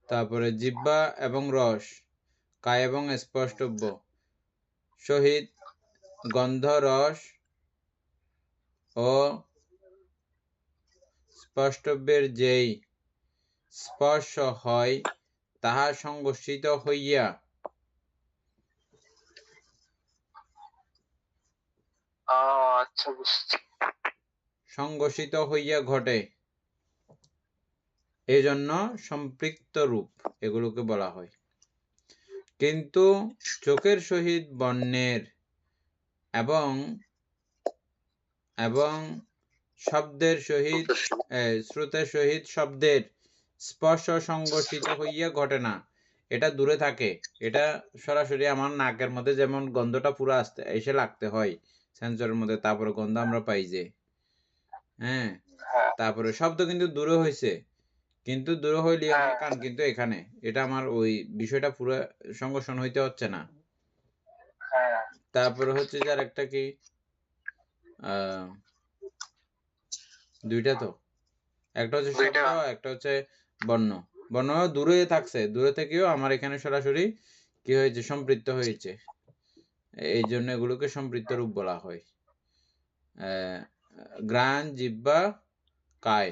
তারপরে জিহ্বা এবং রস, কায় এবং স্পষ্টব্য সহিত গন্ধ রস ও স্পষ্টব্যের যেই স্পর্শ হয়, তাহা সংঘর্ষিত হইয়া আচ্ছা, বুঝছি। সংঘর্ষিত হইয়া ঘটে। এই জন্য সম্পৃক্ত রূপ এগুলোকে বলা হয়। কিন্তু চোখের সহিত বর্ণের এবং এবং শব্দের সহিত শ্রুতের সহিত শব্দের স্পর্শ সংঘর্ষিত হইয়া ঘটে না, এটা দূরে থাকে। এটা সরাসরি আমার নাকের মধ্যে যেমন গন্ধটা পুরো এসে লাগতে হয় সেন্সরের মধ্যে, তারপরে গন্ধ আমরা পাই যে, হ্যাঁ, তারপরে শব্দ কিন্তু দূরে হয়েছে, কিন্তু দূরে হইলে আমার কান কিন্তু এখানে, এটা আমার ওই বিষয়টা পুরো সংঘর্ষণ হইতে হচ্ছে না। তারপরে হচ্ছে যে আরেকটা কি, দুইটা তো, একটা হচ্ছে শব্দ, একটা হচ্ছে বর্ণ। বর্ণ দূরে থাকছে, দূরে থেকেও আমার এখানে সরাসরি কি হয়েছে, সম্পৃক্ত হয়েছে। এই জন্য এগুলোকে সম্পৃক্ত রূপ বলা হয়। গ্রাণ, জিহ্বা, কায়।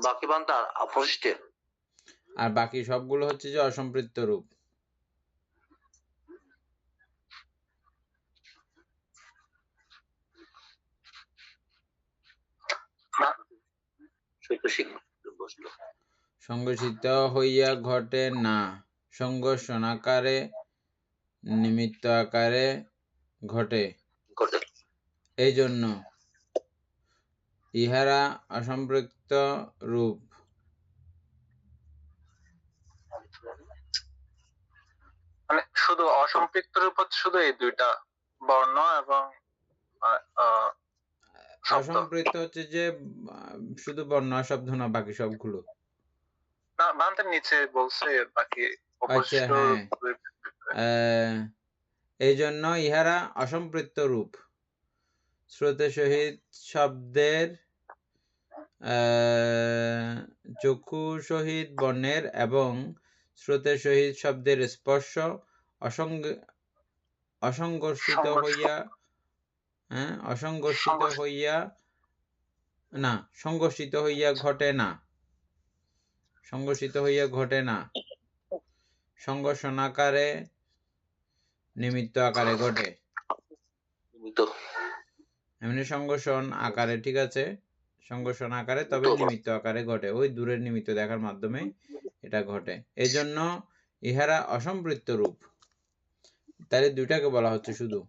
বাকি বান্তা অপশিষ্টে, আর বাকি সবগুলো হচ্ছে যে অসম্পৃক্ত রূপ। সংঘর্ষিত হইয়া ঘটে না, সংঘর্ষণ আকারে নিমিত্ত আকারে ঘটে। এই জন্য ইহারা অসম্পৃক্ত রূপ। মানে শুধু অসম্পৃক্ত রূপ হচ্ছে শুধু এই দুইটা, বর্ণ এবং অসম্পৃক্ত হচ্ছে যে শুধু বর্ণ শব্দ না, বাকি সবগুলো। না, বান্তের নিচে বলছে বাকি। আচ্ছা, হ্যাঁ, এই জন্য ইহারা অসম্পৃক্ত রূপ। শ্রুতের সহিত শব্দের, চক্ষু সহিত বর্ণের এবং শ্রুতের সহিত শব্দের স্পর্শ অসংঘর্ষিত হইয়া সংঘর্ষিত হইয়া ঘটে না, সংঘর্ষিত হইয়া ঘটে না, সংঘর্ষণ আকারে নিমিত্ত আকারে ঘটে। এমনি সংঘর্ষণ আকারে, ঠিক আছে, সংঘর্ষণ আকারে, তবে নিমিত্ত আকারে ঘটে, ওই দূরের নিমিত্ত দেখার মাধ্যমে এটা ঘটে। এই জন্য ইহারা অসম্পৃক্ত রূপ। তাহলে দুইটাকে বলা হচ্ছে শুধু,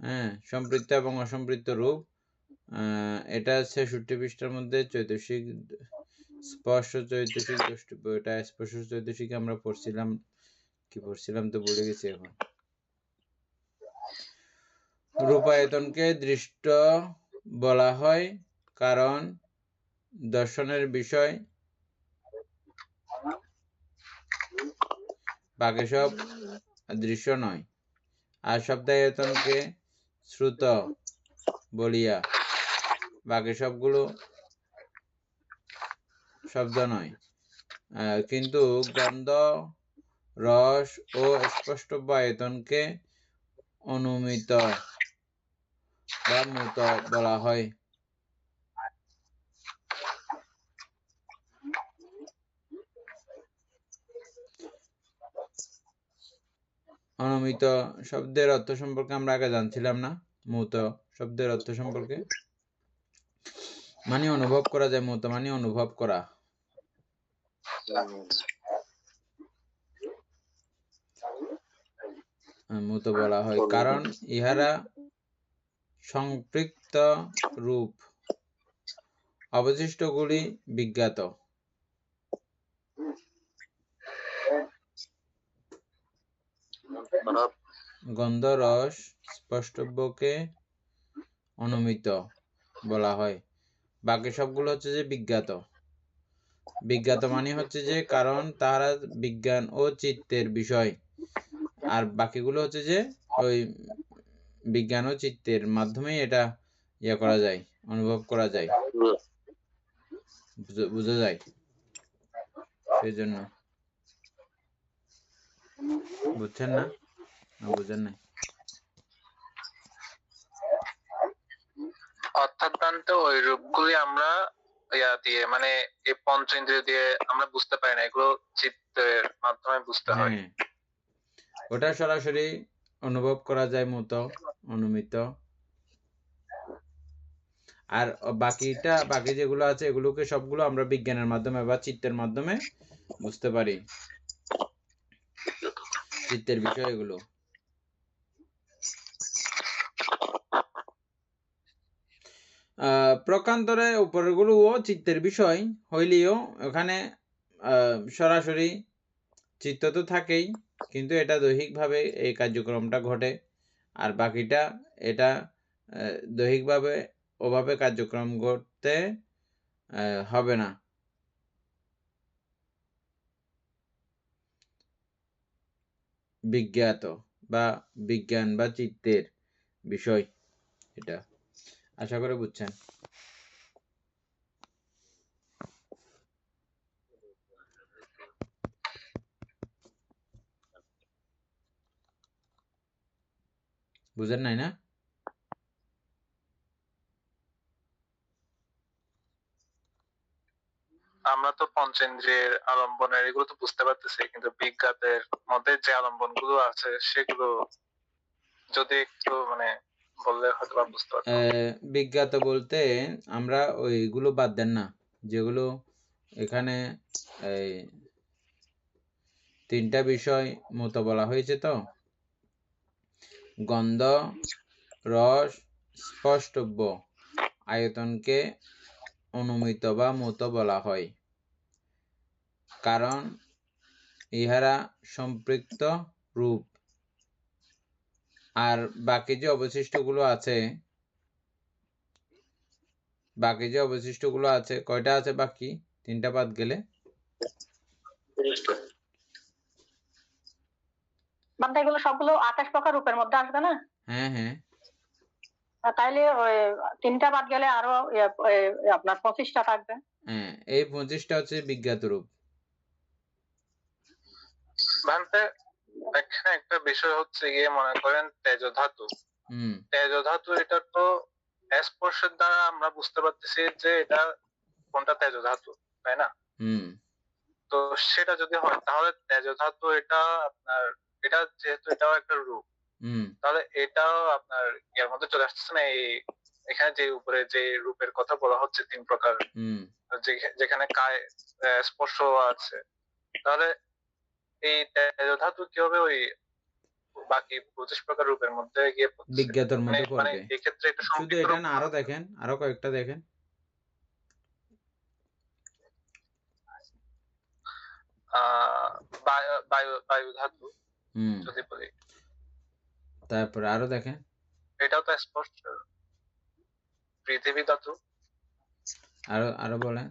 হ্যাঁ, সম্পৃক্ত এবং অসম্পৃক্ত রূপ। এটা 66 পৃষ্ঠার মধ্যে চৈতসিক স্পর্শ চৈতসিক দ্রষ্টব্য, এটা স্পর্শ চৈতসিক আমরা পড়ছিলাম, কি পড়ছিলাম তো ভুলে গেছি এখন। রূপায়তনকে দৃষ্ট বলা হয় কারণ দর্শনের বিষয় বাকি সব দৃশ্য নয়। আর শব্দায়তনকে শ্রুত বলিয়া বাকি সবগুলো শব্দ নয়। কিন্তু গন্ধ, রস ও স্পষ্টব্য আয়তনকে অনুমিত বা মূত বলা হয়। অনুমিত শব্দের অর্থ সম্পর্কে আমরা আগে জানছিলাম না। মূত শব্দের অর্থ সম্পর্কে মানে অনুভব করা যায়, মূত মানে অনুভব করা। মূত বলা হয় কারণ ইহারা সম্পৃক্ত রূপ, অবশিষ্টগুলি বিজ্ঞাত। গন্ধ, রস, স্পষ্টব্যকে অনুমিত বলা হয়, বাকি সবগুলো হচ্ছে যে বিজ্ঞাত। বিজ্ঞাত মানে হচ্ছে যে কারণ তাহারা বিজ্ঞান ও চিত্তের বিষয়, আর বাকিগুলো হচ্ছে যে ওই বিজ্ঞান ও চিত্তের মাধ্যমে এটা ইয়ে করা যায়, অনুভব করা যায়, বোঝা যায়। সেই জন্য বুঝছেন না? বুঝেন নাই? অর্থাৎ বান্তে ওই রূপগুলি আমরা ইয়া দিয়ে, মানে এই পঞ্চেন্দ্রিয় দিয়ে আমরা বুঝতে পারি না, এগুলো চিত্তের মাধ্যমে বুঝতে হয়। ওটা সরাসরি অনুভব করা যায় মূত, অনুমিত। আর বাকি যেগুলো আছে এগুলোকে সবগুলো আমরা বিজ্ঞানের মাধ্যমে বা চিত্তের মাধ্যমে বুঝতে পারি, চিত্তের বিষয় এগুলো। প্রকান্তরে উপরেরগুলোও চিত্তের বিষয় হইলেও ওখানে সরাসরি চিত্ত তো থাকেই, কিন্তু এটা দৈহিকভাবে এই কার্যক্রমটা ঘটে, আর বাকিটা এটা দৈহিকভাবে ওভাবে কার্যক্রম করতে হবে না। বিজ্ঞাত বা বিজ্ঞান বা চিত্তের বিষয় এটা, আশা করে বুঝছেন। বুঝেন নাই না? আমরা তো পঞ্চেন্দ্রিয়ের আলম্বনের এগুলো তো বুঝতে পারতেছি, কিন্তু বিজ্ঞাতের মধ্যে যে আলম্বন গুলো আছে সেগুলো যদি একটু মানে বললে হয়তো বা বুঝতে পারতাম। বিজ্ঞাত বলতে আমরা ওইগুলো বাদ দেন না, যেগুলো এখানে এই 3টা বিষয় মতো বলা হয়েছে। তো গন্ধ, রস, স্পষ্টব্য আয়তনকে অনুমিত বা মতো বলা হয়, কারণ ইহারা সম্পৃক্ত রূপ। আর বাকি যে অবশিষ্টগুলো আছে কয়টা আছে বাকি? 3টা বাদ গেলে বান্দা এগুলো সবগুলো 28 প্রকার রূপের মধ্যে আসবে না? হ্যাঁ হ্যাঁ, তাইলে ওই 3টা বাদ গেলে আরো আপনার 25টা থাকবে। হ্যাঁ, এই 25টা হচ্ছে বিজ্ঞাত রূপ। ভান্তে এখানে একটা বিষয় হচ্ছে গিয়ে মনে করেন তেজ ধাতু। তেজ ধাতু এটা তো স্পর্শের দ্বারা আমরা বুঝতে পারতেছি যে এটা কোনটা তেজ ধাতু, তাই না? তো সেটা যদি হয় তাহলে তেজ ধাতু এটা আপনার এটা যেহেতু এটাও একটা রূপ, তাহলে এটাও আপনার এর মধ্যে চলে আসছে না? এই এখানে যে উপরে যে রূপের কথা বলা হচ্ছে 3 প্রকার, যেখানে কায় স্পর্শ আছে, তাহলে এই তেজ ধাতু কি হবে ওই বাকি 25 প্রকার রূপের মধ্যে গিয়ে বিজ্ঞাতর মধ্যে মানে পড়বে। এই ক্ষেত্রে এটা শুধু এটা না, আরো দেখেন, আরো কয়েকটা দেখেন। বায়ু ধাতু যদি বলি, তারপরে আরো দেখেন, এটাও তো স্পষ্ট। পৃথিবী ধাতু, আরো বলেন।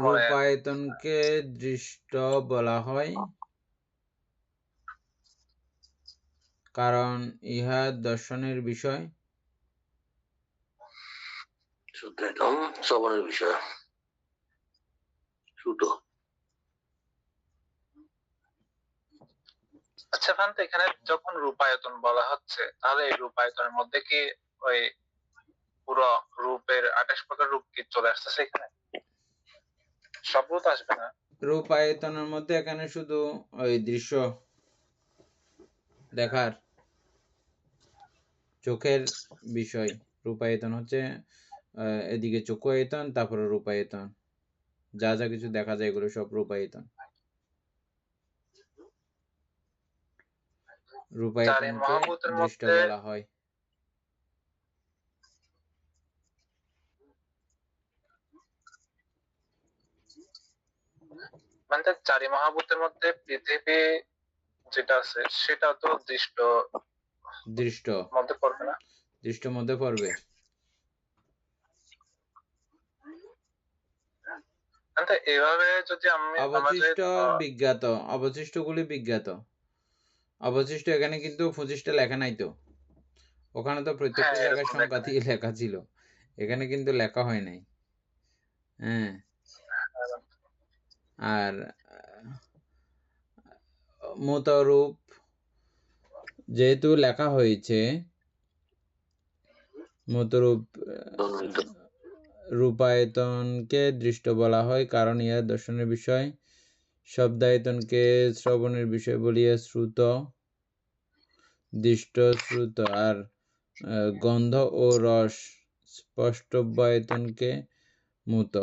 রূপায়তনকে দৃষ্ট বলা হয়, কারণ ইহা দর্শনের বিষয়। শ্রবণের বিষয়। আচ্ছা ভান্তে, এখানে যখন রূপায়তন বলা হচ্ছে তাহলে এই রূপায়তনের মধ্যে কি ওই পুরো রূপের 28 প্রকার রূপ কি চলে আসতেছে এখানে? সব রূপ আসবে না। রূপায়তনের মধ্যে এখানে শুধু ওই দৃশ্য দেখার, চোখের বিষয়। রূপায়তন হচ্ছে এদিকে চক্ষুআয়তন, তারপরে রূপায়তন, যা যা কিছু দেখা যায় এগুলো সব রূপায়তন। রূপায়তনকে দৃষ্ট বলা হয়। মানে চারি মহাভূতের মধ্যে পৃথিবী যেটা আছে সেটা তো দৃষ্ট মধ্যে পড়বে না? দৃষ্ট মধ্যে পড়বে। এভাবে যদি আমি অবশিষ্ট বিজ্ঞাত, অবশিষ্টগুলি বিজ্ঞাত। অবশিষ্ট এখানে কিন্তু 25টা লেখা নাই তো, ওখানে তো প্রত্যেকটা জায়গায় সংখ্যা দিয়ে লেখা ছিল, এখানে কিন্তু লেখা হয় নাই। হ্যাঁ, আর মতরূপ যেহেতু লেখা হয়েছে, মতরূপ রূপায়তনকে দৃষ্ট বলা হয়, কারণ ইহা দর্শনের বিষয়। শব্দায়তনকে শ্রবণের বিষয় বলিয়া শ্রুত, দৃষ্ট শ্রুত আর গন্ধ ও রস স্পষ্ট বয়তনকে মূত।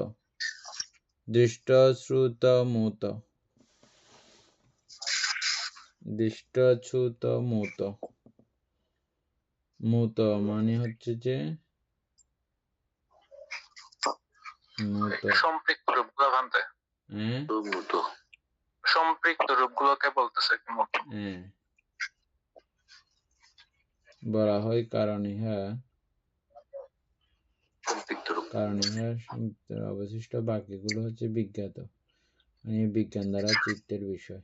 দৃষ্ট শ্রুত মূত। দৃষ্ট শ্রুত মূত। মূত মানে হচ্ছে যে মূত। সম্পৃক্ত রূপগুলো ভান্তে হ্যাঁ সম্পৃক্ত রূপগুলোকে বলতেছে কি মূত। হ্যাঁ বলা হয় কারণ ইহা সম্পৃক্ত অবশিষ্ট বাকিগুলো হচ্ছে বিজ্ঞাত, মানে বিজ্ঞান দ্বারা চিত্তের বিষয়।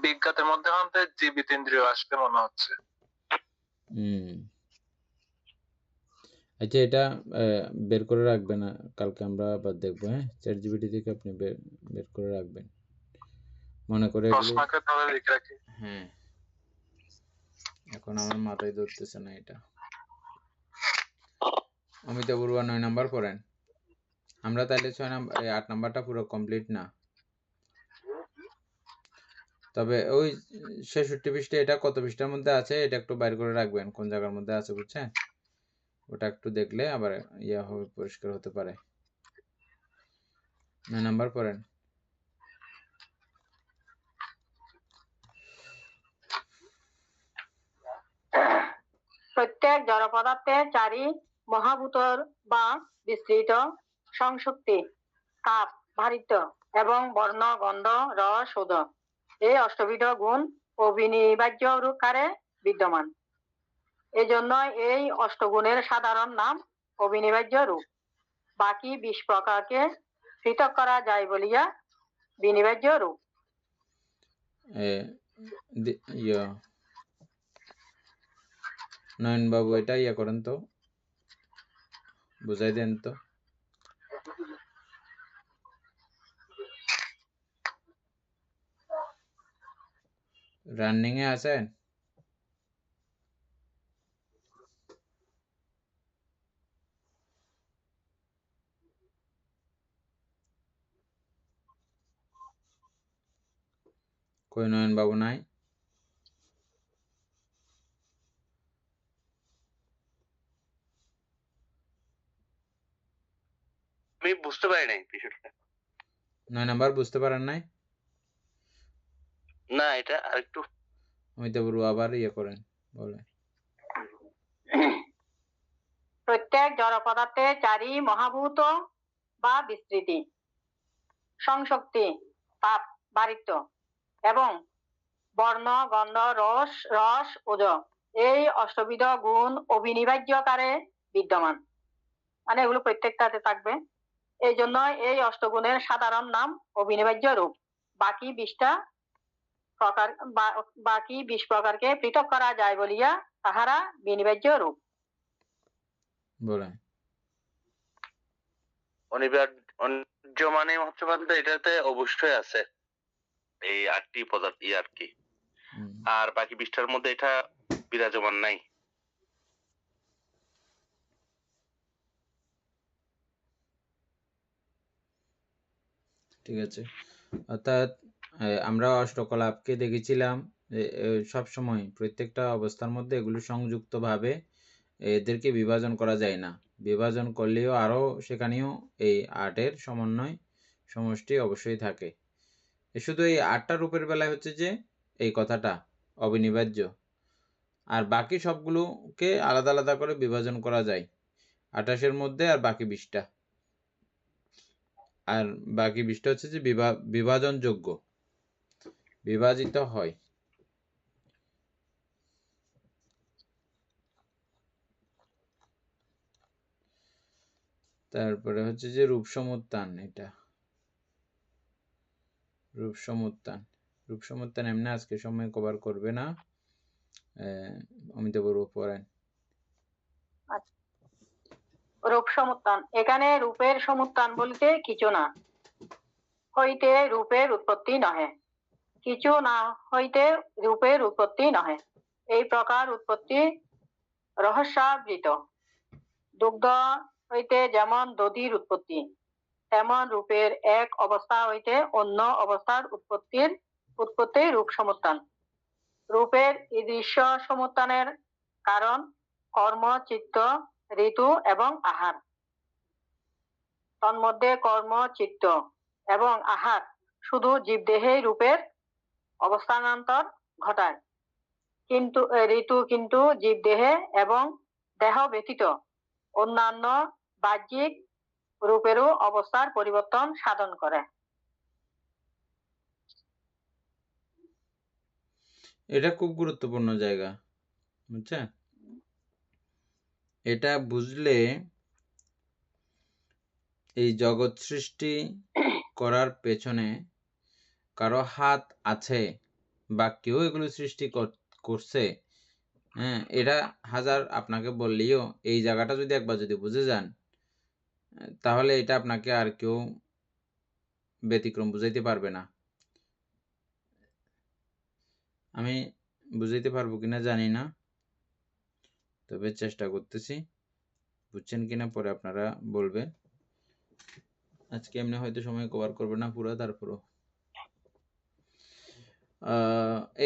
বিজ্ঞাতের মধ্যে ভান্তে জীবিত ইন্দ্রিয় আসবে মনে হচ্ছে। আচ্ছা, এটা বের করে রাখবেন, কালকে আমরা আবার দেখবো। হ্যাঁ, চ্যাট জিপিটি থেকে আপনি বের করে রাখবেন মনে করে। প্রশ্নকে তাহলে লিখে রাখি। হ্যাঁ, এখন আমার মাথায় ধরতেছে না এটা। অমিতা বড়ুয়া 9 নাম্বার পড়েন। আমরা তাহলে 6 নাম্বার 8 নাম্বারটা পুরো কমপ্লিট না, তবে ওই 66 পৃষ্ঠা, এটা কত পৃষ্ঠার মধ্যে আছে এটা একটু বাইর করে রাখবেন, কোন জায়গার মধ্যে আছে বুঝছেন? ওটা একটু দেখলে আবার ইয়া হবে, পরিষ্কার হতে পারে। 9 নাম্বার পড়েন। প্রত্যেক জড় পদার্থে চারি মহাভূতর বা বিস্তৃত সংশক্তি, তাপ, ভারিত্ব এবং বর্ণ, গন্ধ, রস, ওদ এই অষ্টবিধ গুণ অবিনিবার্য রূপকারে বিদ্যমান। এই জন্য এই অষ্টগুণের সাধারণ নাম অবিনিবার্য রূপ। বাকি 20 প্রকারকে পৃথক করা যায় বলিয়া বিনিবার্য রূপ। নয়ন বাবু এটা ইয়া করেন তো, বুঝাই দেন তো। রানিং এ আছেন? কই নয়ন বাবু নাই? আমি বুঝতে পারি নাই বিষয়টা। 9 নাম্বার বুঝতে পারেন নাই? না, এটা আরেকটু। অমিতা বড়ুয়া আবার ইয়ে করেন, বলে। প্রত্যেক জড় পদার্থে চারি মহাভূত বা বিস্তৃতি, সংশক্তি, তাপ, ভারিত্ব এবং বর্ণ, গন্ধ, রস, ওজ এই অষ্টবিধ গুণ অবিনিবার্যকারে বিদ্যমান। মানে এগুলো প্রত্যেকটাতে থাকবে। এই জন্য এই অষ্টগুণের সাধারণ নাম অবিনিবার্য রূপ। বাকি 20 প্রকারকে পৃথক করা যায় বলিয়া তাহারা বিনিবার্য রূপ। বলেন। অনিবার্য মানে হচ্ছে বলতে এটাতে অবশ্যই আছে এই 8টি পদার্থ আর কি, আর বাকি 20টার মধ্যে এটা বিরাজমান নাই। ঠিক আছে, অর্থাৎ আমরা অষ্টকলাপকে দেখেছিলাম সব সময় প্রত্যেকটা অবস্থার মধ্যে এগুলো সংযুক্ত ভাবে, এদেরকে বিভাজন করা যায় না। বিভাজন করলেও আরো সেখানেও এই 8-এর সমন্বয় সমষ্টি অবশ্যই থাকে। শুধু এই 8টা রূপের বেলায় হচ্ছে যে এই কথাটা অবিনিবার্য, আর বাকি সবগুলোকে আলাদা আলাদা করে বিভাজন করা যায় 28-এর মধ্যে, আর বাকি 20টা, আর বাকি 20টা হচ্ছে যে বিভাজনযোগ্য, বিভাজিত হয়। তারপরে হচ্ছে যে রূপসমুত্থান, এটা রূপসমুত্থান এমনি আজকে সময় কভার করবে না। অমিতা বড়ুয়া পড়েন। রূপ সমুত্থান, এখানে রূপের সমুত্থান বলতে কিছু না হইতে রূপের উৎপত্তি নহে, কিছু না হইতে রূপের উৎপত্তি নহে। এই প্রকার উৎপত্তি রহস্যাবৃত। দুগ্ধ হইতে যেমন দধির উৎপত্তি, তেমন রূপের এক অবস্থা হইতে অন্য অবস্থার উৎপত্তি রূপ সমুত্থান। রূপের দৃশ্য সমুত্থানের কারণ কর্ম, চিত্ত, ঋতু এবং আহার। তন্মধ্যে কর্ম, চিত্ত এবং আহার শুধু জীবদেহে রূপের অবস্থানান্তর ঘটায়, কিন্তু ঋতু কিন্তু জীবদেহে এবং দেহ ব্যতীত অন্যান্য বাহ্যিক রূপেরও অবস্থার পরিবর্তন সাধন করে। এটা খুব গুরুত্বপূর্ণ জায়গা, বুঝছেন? এটা বুঝলে এই জগৎ সৃষ্টি করার পেছনে কারো হাত আছে বা কেউ এগুলো সৃষ্টি করছে, হ্যাঁ, এটা হাজার আপনাকে বললেও এই জায়গাটা যদি একবার যদি বুঝে যান, তাহলে এটা আপনাকে আর কেউ ব্যতিক্রম বুঝাইতে পারবে না। আমি বুঝাইতে পারবো কিনা জানি না, তবে চেষ্টা করতেছি। বুঝছেন কিনা পরে আপনারা বলবেন। আজকে এমনি হয়তো সময় কভার করবে না পুরো, তারপরও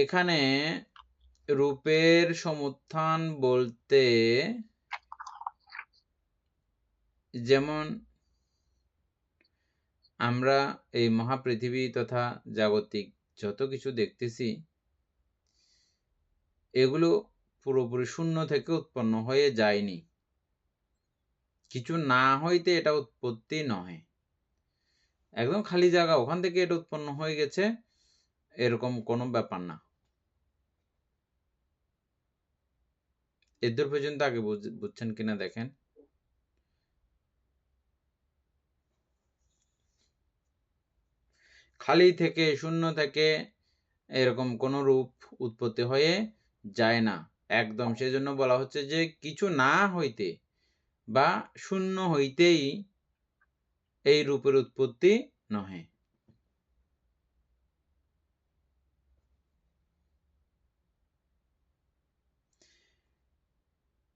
এখানে রূপের সমুত্থান বলতে যেমন আমরা এই মহাপৃথিবী তথা জাগতিক যত কিছু দেখতেছি, এগুলো পুরোপুরি শূন্য থেকে উৎপন্ন হয়ে যায়নি। কিছু না হইতে এটা উৎপত্তি নয়, একদম খালি জায়গা, ওখান থেকে এটা উৎপন্ন হয়ে গেছে, এরকম কোনো ব্যাপার না। এদের পর্যন্ত আগে বুঝছেন কিনা দেখেন। খালি থেকে, শূন্য থেকে এরকম কোন রূপ উৎপত্তি হয়ে যায় না একদম। সেজন্য বলা হচ্ছে যে কিছু না হইতে বা শূন্য হইতেই এই রূপের উৎপত্তি নহে।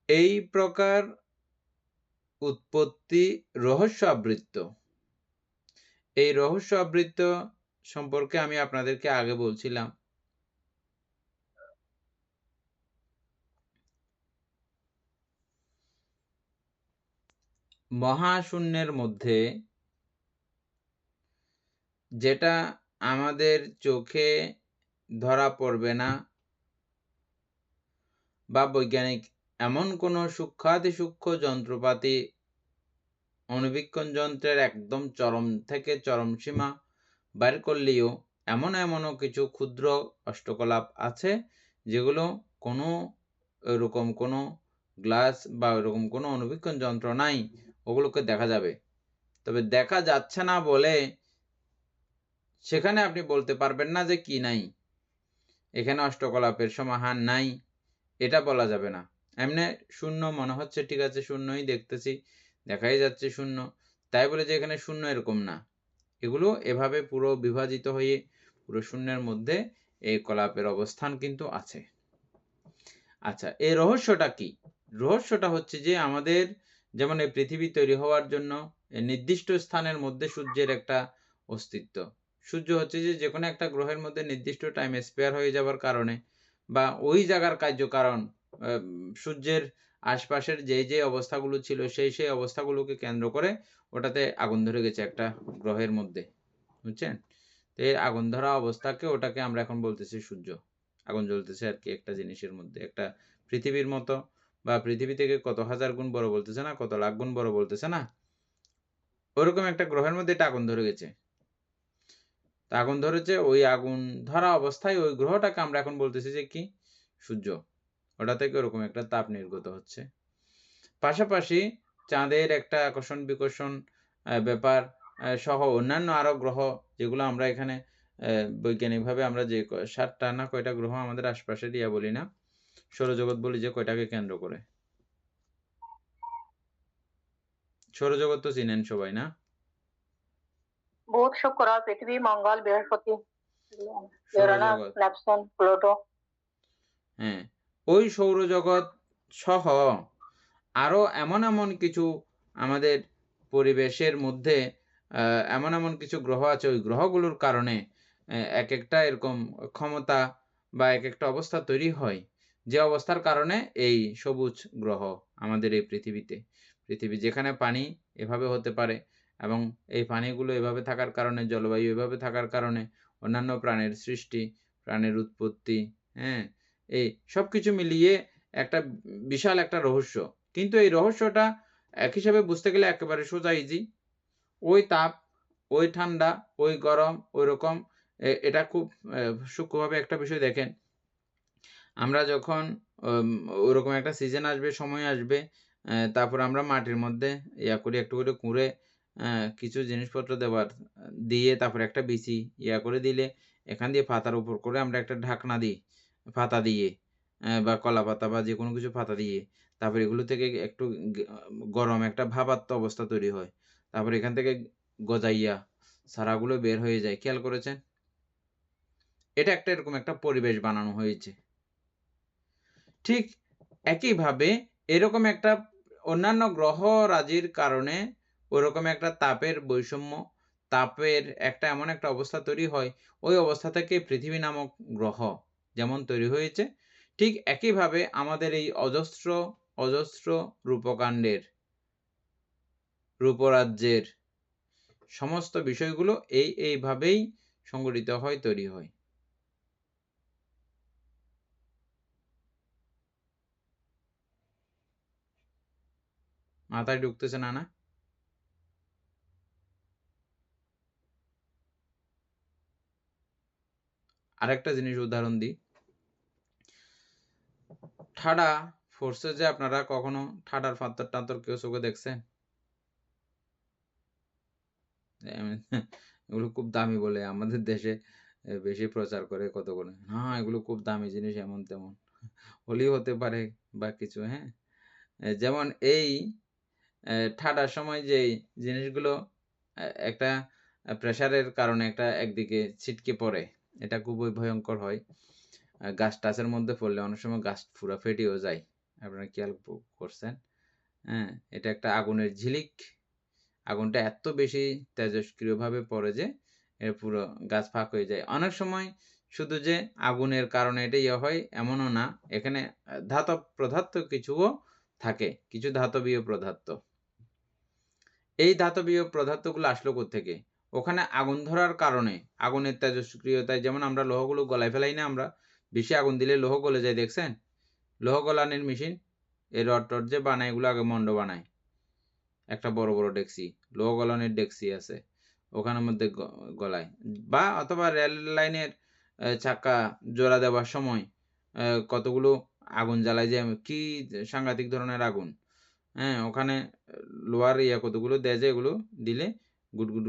এই প্রকার উৎপত্তি রহস্য আবৃত। এই রহস্য আবৃত সম্পর্কে আমি আপনাদেরকে আগে বলছিলাম। মহাশূন্যের মধ্যে যেটা আমাদের চোখে ধরা পড়বে না বা বৈজ্ঞানিক এমন কোনো সূক্ষ্মাতি সূক্ষ্ম যন্ত্রপাতি, অণুবীক্ষণ যন্ত্রের একদম চরম থেকে চরম সীমা বাইর করলেও এমনও কিছু ক্ষুদ্র অষ্টকলাপ আছে যেগুলো কোনো এরকম কোনো গ্লাস বা এরকম কোনো অণুবীক্ষণ যন্ত্র নাই, ওগুলোকে দেখা যাবে। তবে দেখা যাচ্ছে না বলে সেখানে আপনি বলতে পারবেন না যে কি নাই, এখানে অষ্টকলাপের সমাহার নাই, এটা বলা যাবে না। এমনি শূন্য মনে হচ্ছে, ঠিক আছে শূন্যই দেখতেছি, দেখাই যাচ্ছে শূন্য, তাই বলে যে এখানে শূন্য এরকম না। এগুলো এভাবে পুরো বিভাজিত হয়ে পুরো শূন্যের মধ্যে এই কলাপের অবস্থান কিন্তু আছে। আচ্ছা, এই রহস্যটা কি? রহস্যটা হচ্ছে যে আমাদের যেমন এই পৃথিবী তৈরি হওয়ার জন্য নির্দিষ্ট স্থানের মধ্যে সূর্যের একটা অস্তিত্ব। সূর্য হচ্ছে যে কোনো একটা গ্রহের মধ্যে নির্দিষ্ট টাইম স্পেয়ার হয়ে যাওয়ার কারণে বা ওই জায়গার কার্যকারণ, সূর্যের আশপাশের যে অবস্থাগুলো ছিল সেই অবস্থাগুলোকে কেন্দ্র করে ওটাতে আগুন ধরে গেছে একটা গ্রহের মধ্যে, বুঝছেন? তো এই আগুন ধরা অবস্থাকে ওটাকে আমরা এখন বলতেছি সূর্য। আগুন জ্বলতেছে আর কি একটা জিনিসের মধ্যে, একটা পৃথিবীর মতো বা পৃথিবী থেকে কত হাজার গুণ বড় বলতেছে না, কত লাখ গুণ বড় বলতেছে না, ওরকম একটা গ্রহের মধ্যে এটা আগুন ধরে গেছে। তা আগুন ধরেছে, ওই আগুন ধরা অবস্থায় ওই গ্রহটাকে আমরা এখন বলতেছি যে কি সূর্য। ওটা থেকে ওরকম একটা তাপ নির্গত হচ্ছে। পাশাপাশি চাঁদের একটা আকর্ষণ বিকর্ষণ ব্যাপার সহ অন্যান্য আরো গ্রহ যেগুলো আমরা এখানে বৈজ্ঞানিকভাবে আমরা যে 7টা না কয়টা গ্রহ আমাদের আশপাশে দিয়া বলি না, সৌরজগৎ বলি যে কয়টাকে কেন্দ্র করে। সৌরজগৎ তো চিনেন সবাই না? বুধ, শুক্র, পৃথিবী, মঙ্গল, বৃহস্পতি, ইউরেনাস, নেপচুন, প্লুটো। হ্যাঁ, ওই সৌরজগৎ সহ আরো এমন কিছু আমাদের পরিবেশের মধ্যে এমন কিছু গ্রহ আছে, ওই গ্রহগুলোর কারণে এক একটা এরকম ক্ষমতা বা এক একটা অবস্থা তৈরি হয়, যে অবস্থার কারণে এই সবুজ গ্রহ আমাদের এই পৃথিবী যেখানে পানি এভাবে হতে পারে, এবং এই পানিগুলো এভাবে থাকার কারণে, জলবায়ু এভাবে থাকার কারণে অন্যান্য প্রাণের সৃষ্টি, প্রাণের উৎপত্তি, হ্যাঁ, এই সবকিছু মিলিয়ে একটা বিশাল একটা রহস্য। কিন্তু এই রহস্যটা এক হিসাবে বুঝতে গেলে একেবারে সোজা, ইজি। ওই তাপ, ওই ঠান্ডা, ওই গরম, ওইরকম এটা খুব সূক্ষ্মভাবে একটা বিষয় দেখেন। আমরা যখন ওরকম একটা সিজন আসবে, সময় আসবে, তারপর আমরা মাটির মধ্যে ইয়া করি, একটু করে কুঁড়ে কিছু জিনিসপত্র দিয়ে তারপর একটা বিচি ইয়া করে দিলে, এখান দিয়ে পাতার উপর করে আমরা একটা ঢাকনা দিই, পাতা দিয়ে বা কলা পাতা বা যেকোনো কিছু পাতা দিয়ে, তারপর এগুলো থেকে একটু গরম একটা ভাবাত্ম অবস্থা তৈরি হয়। তারপর এখান থেকে গজাইয়া সারাগুলো বের হয়ে যায়। খেয়াল করেছেন? এটা একটা এরকম একটা পরিবেশ বানানো হয়েছে। ঠিক একইভাবে এরকম একটা অন্যান্য গ্রহ রাজির কারণে ওরকম একটা তাপের বৈষম্য, তাপের একটা এমন একটা অবস্থা তৈরি হয়, ওই অবস্থা থেকে পৃথিবী নামক গ্রহ যেমন তৈরি হয়েছে, ঠিক একইভাবে আমাদের এই অজস্র রূপকাণ্ডের, রূপরাজ্যের সমস্ত বিষয়গুলো এইভাবেই সংগঠিত হয়, তৈরি হয়। মাথায় ঢুকতেছে না? আরেকটা জিনিস উদাহরণ দিই। ঠাডা ফোর্সে যে আপনারা কখনো ঠাডার ফাত্তর টাত্তর কেউ চোখে দেখছেন? এগুলো খুব দামি বলে আমাদের দেশে বেশি প্রচার করে কতগুলো। না, এগুলো খুব দামি জিনিস, এমন তেমন হলেই হতে পারে বা কিছু, হ্যাঁ। যেমন এই ঠাডার সময় যে জিনিসগুলো একটা প্রেসারের কারণে একটা একদিকে ছিটকে পড়ে, এটা খুবই ভয়ঙ্কর হয়। গাছ টাছের মধ্যে পড়লে অনেক সময় গাছ পুরা ফেটেও যায়। আপনারা খেয়াল করছেন? হ্যাঁ, এটা একটা আগুনের ঝিলিক। আগুনটা এত বেশি তেজস্ক্রিয়ভাবে পড়ে যে এর পুরো গাছ ফাঁক হয়ে যায়। অনেক সময় শুধু যে আগুনের কারণে এটা ইয়ে হয় এমনও না, এখানে ধাতব পদার্থ কিছুও থাকে, কিছু ধাতবীয় পদার্থ। এই ধাতবীয় পদার্থগুলো আসলো কোত্থেকে? ওখানে আগুন ধরার কারণে, আগুনের তেজস্ক্রিয়তায়, যেমন আমরা লোহগুলো গলায় ফেলাই না, আমরা বেশি আগুন দিলে লোহ গলে যায়, দেখছেন? লোহ গলানির মেশিন, এই রড টড যে বানায়, এগুলো আগে মন্ড বানায়। একটা বড় বড় ডেকসি, লোহ গলানির ডেকসি আছে, ওখানের মধ্যে গলায়। বা অথবা রেল লাইনের চাকা জোড়া দেওয়ার সময় কতগুলো আগুন জ্বালায়, যে কি সাংঘাতিক ধরনের আগুন, হ্যাঁ। ওখানে লোহার কতগুলো দেয়, যে এগুলো দিলে গুটগুট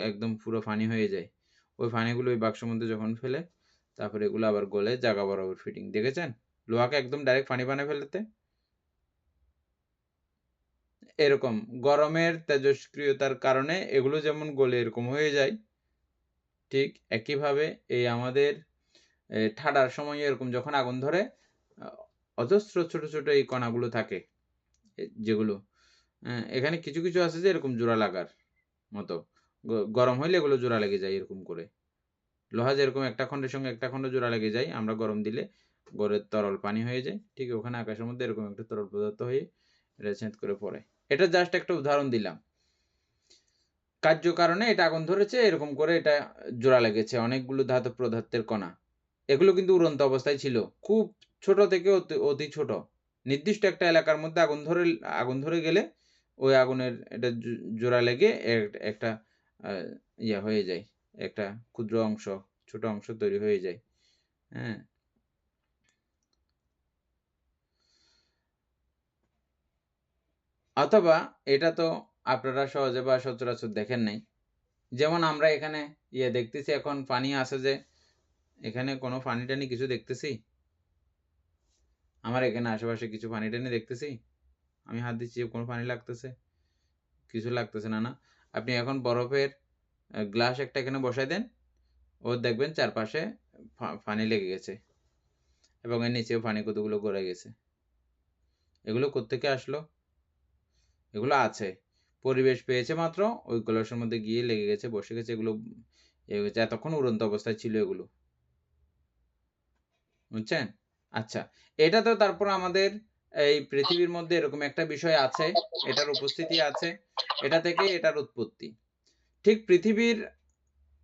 একদম পুরো ফানি হয়ে যায়। ওই ফানিগুলো ওই বাক্সের মধ্যে যখন ফেলে, তারপরে এগুলো আবার গলে জায়গা বরাবর ফিটিং। দেখেছেন লোহাকে একদম ডাইরেক্ট ফানি বানিয়ে ফেলতে? এরকম গরমের তেজস্ক্রিয়তার কারণে এগুলো যেমন গলে এরকম হয়ে যায়, ঠিক একইভাবে এই আমাদের ঠাডার সময় এরকম যখন আগুন ধরে, অজস্র ছোট ছোট এই কণাগুলো থাকে, যেগুলো এখানে কিছু কিছু আছে যে এরকম জোড়া লাগার মতো, গরম হইলে এগুলো জোড়া লেগে যায় এরকম করে। লোহা যেরকম একটা খণ্ডের সঙ্গে একটা খণ্ড জোড়া লেগে যায়, আমরা গরম দিলে গড়ের তরল পানি হয়ে যায়, ঠিক ওখানে আকাশের মধ্যে এরকম একটা তরল পদার্থ হয়ে এটা ছেদ করে পড়ে। এটা জাস্ট একটা উদাহরণ দিলাম। কার্য কারণে এটা আগুন ধরেছে, এরকম করে এটা জোড়া লেগেছে অনেকগুলো ধাতব পদার্থের কণা। এগুলো কিন্তু উড়ন্ত অবস্থায় ছিল, খুব ছোট থেকে অতি ছোট। নির্দিষ্ট একটা এলাকার মধ্যে আগুন ধরে গেলে ওই আগুনের এটা জোড়া লেগে একটা ইয়া হয়ে যায়, একটা ক্ষুদ্র অংশ, ছোট অংশ তৈরি হয়ে যায়, হ্যাঁ। অথবা এটা তো আপনারা সহজে বা সচরাচর দেখেন নাই, যেমন আমরা এখানে দেখতেছি এখন পানি আছে, যে এখানে কোনো পানি টানি কিছু দেখতেছি? আমার এখানে আশেপাশে কিছু পানি টানি দেখতেছি? আমি হাত দিচ্ছি, কোনো পানি লাগতেছে? কিছু লাগতেছে না, না? আপনি এখন বরফের গ্লাস একটা এখানে বসাই দেন, ও দেখবেন চারপাশে পানি লেগে গেছে, এবং এর নিচেও পানি কতগুলো গড়ে গেছে। এগুলো কোত্থেকে আসলো? এগুলো আছে, পরিবেশ পেয়েছে মাত্র, ওই গ্লাসের মধ্যে গিয়ে লেগে গেছে, বসে গেছে, এগুলো এতক্ষণ উড়ন্ত অবস্থায় ছিল এগুলো। বুঝছেন? আচ্ছা, এটা তো তারপর আমাদের এই পৃথিবীর মধ্যে এরকম একটা বিষয় আছে, এটার উপস্থিতি আছে, এটা থেকেই এটার উৎপত্তি। ঠিক পৃথিবীর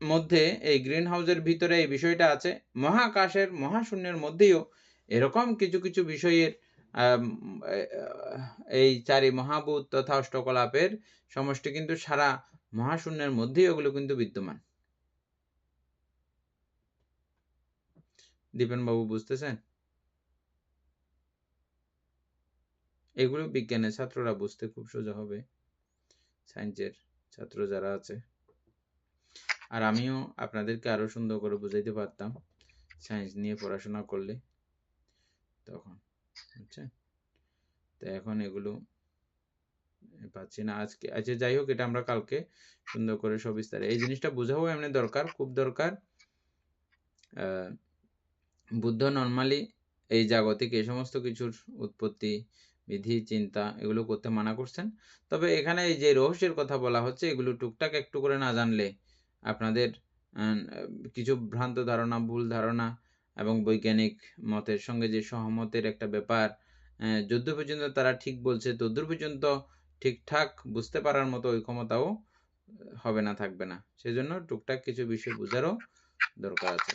মধ্যে এই গ্রিন হাউসের ভিতরে এই বিষয়টা আছে, মহাকাশের মহাশূন্যের মধ্যেও এরকম কিছু কিছু বিষয়ের আম এ এই চারি মহাভূত তথা অষ্টকলাপের সমষ্টি কিন্তু সারা মহাশূন্যের মধ্যেই ওগুলো কিন্তু বিদ্যমান। দীপেন বাবু বুঝতেছেন? এগুলো বিজ্ঞানের ছাত্ররা বুঝতে খুব সোজা হবে, সায়েন্সের ছাত্র যারা আছে। আর আমিও আপনাদেরকে আরো সুন্দর করে বুঝাইতে পারতাম সায়েন্স নিয়ে পড়াশোনা করলে তখন, বুঝছেন? তো এখন এগুলো পাচ্ছি না আজকে। আচ্ছা, যাই হোক, এটা আমরা কালকে সুন্দর করে সবিস্তারে এই জিনিসটা বোঝাও এমনি দরকার, খুব দরকার। বুদ্ধ নরমালি এই জাগতিক এই সমস্ত কিছুর উৎপত্তি, বিধি, চিন্তা এগুলো করতে মানা করছেন। তবে এখানে এই যে রহস্যের কথা বলা হচ্ছে, এগুলো টুকটাক একটু করে না জানলে আপনাদের কিছু ভ্রান্ত ধারণা, ভুল ধারণা এবং বৈজ্ঞানিক মতের সঙ্গে যে সহমতের একটা ব্যাপার, যদ্দূর পর্যন্ত তারা ঠিক বলছে তদ্দূর পর্যন্ত ঠিকঠাক বুঝতে পারার মতো ওই ক্ষমতাও হবে না, থাকবে না। সেজন্য টুকটাক কিছু বিষয় বোঝারও দরকার আছে।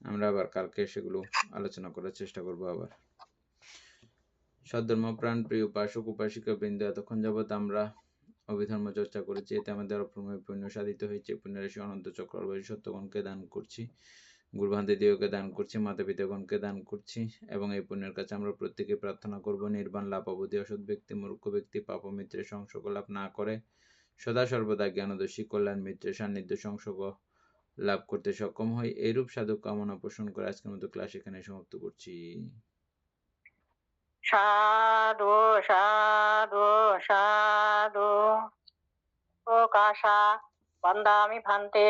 আমরা আবার কালকে সেগুলো আলোচনা করার চেষ্টা করব। আবার সদ্ধর্মপ্রাণ প্রিয় উপাসক উপাসিকা বৃন্দ, এতক্ষণ যাবৎ আমরা অভিধর্ম চর্চা করেছি, এতে আমাদের অপ্রমেয় পুণ্য সাধিত হয়েছে। পুণ্যরাশি অনন্ত চক্রবর্তী সত্যগণকে দান করছি, গুরুভান্তি দিগকে দান করছি, মাতা পিতাগণকে দান করছি, এবং এই পুণ্যের কাছে আমরা প্রত্যেকে প্রার্থনা করব নির্বাণ লাভ অবধি অসৎ ব্যক্তি, মূর্খ ব্যক্তি পাপ মিত্রের সংসর্গ লাভ না করে সদা সর্বদা জ্ঞানদর্শী কল্যাণ মিত্রের সান্নিধ্য সংসর্গ লাভ করতে সক্ষম হয়। এইরূপ সাধক কামনা পোষণ করে আজকের মতো ক্লাস এখানে সমাপ্ত করছি। সাধু সাধু সাধু প্রকাশা বন্দামি ভান্তে।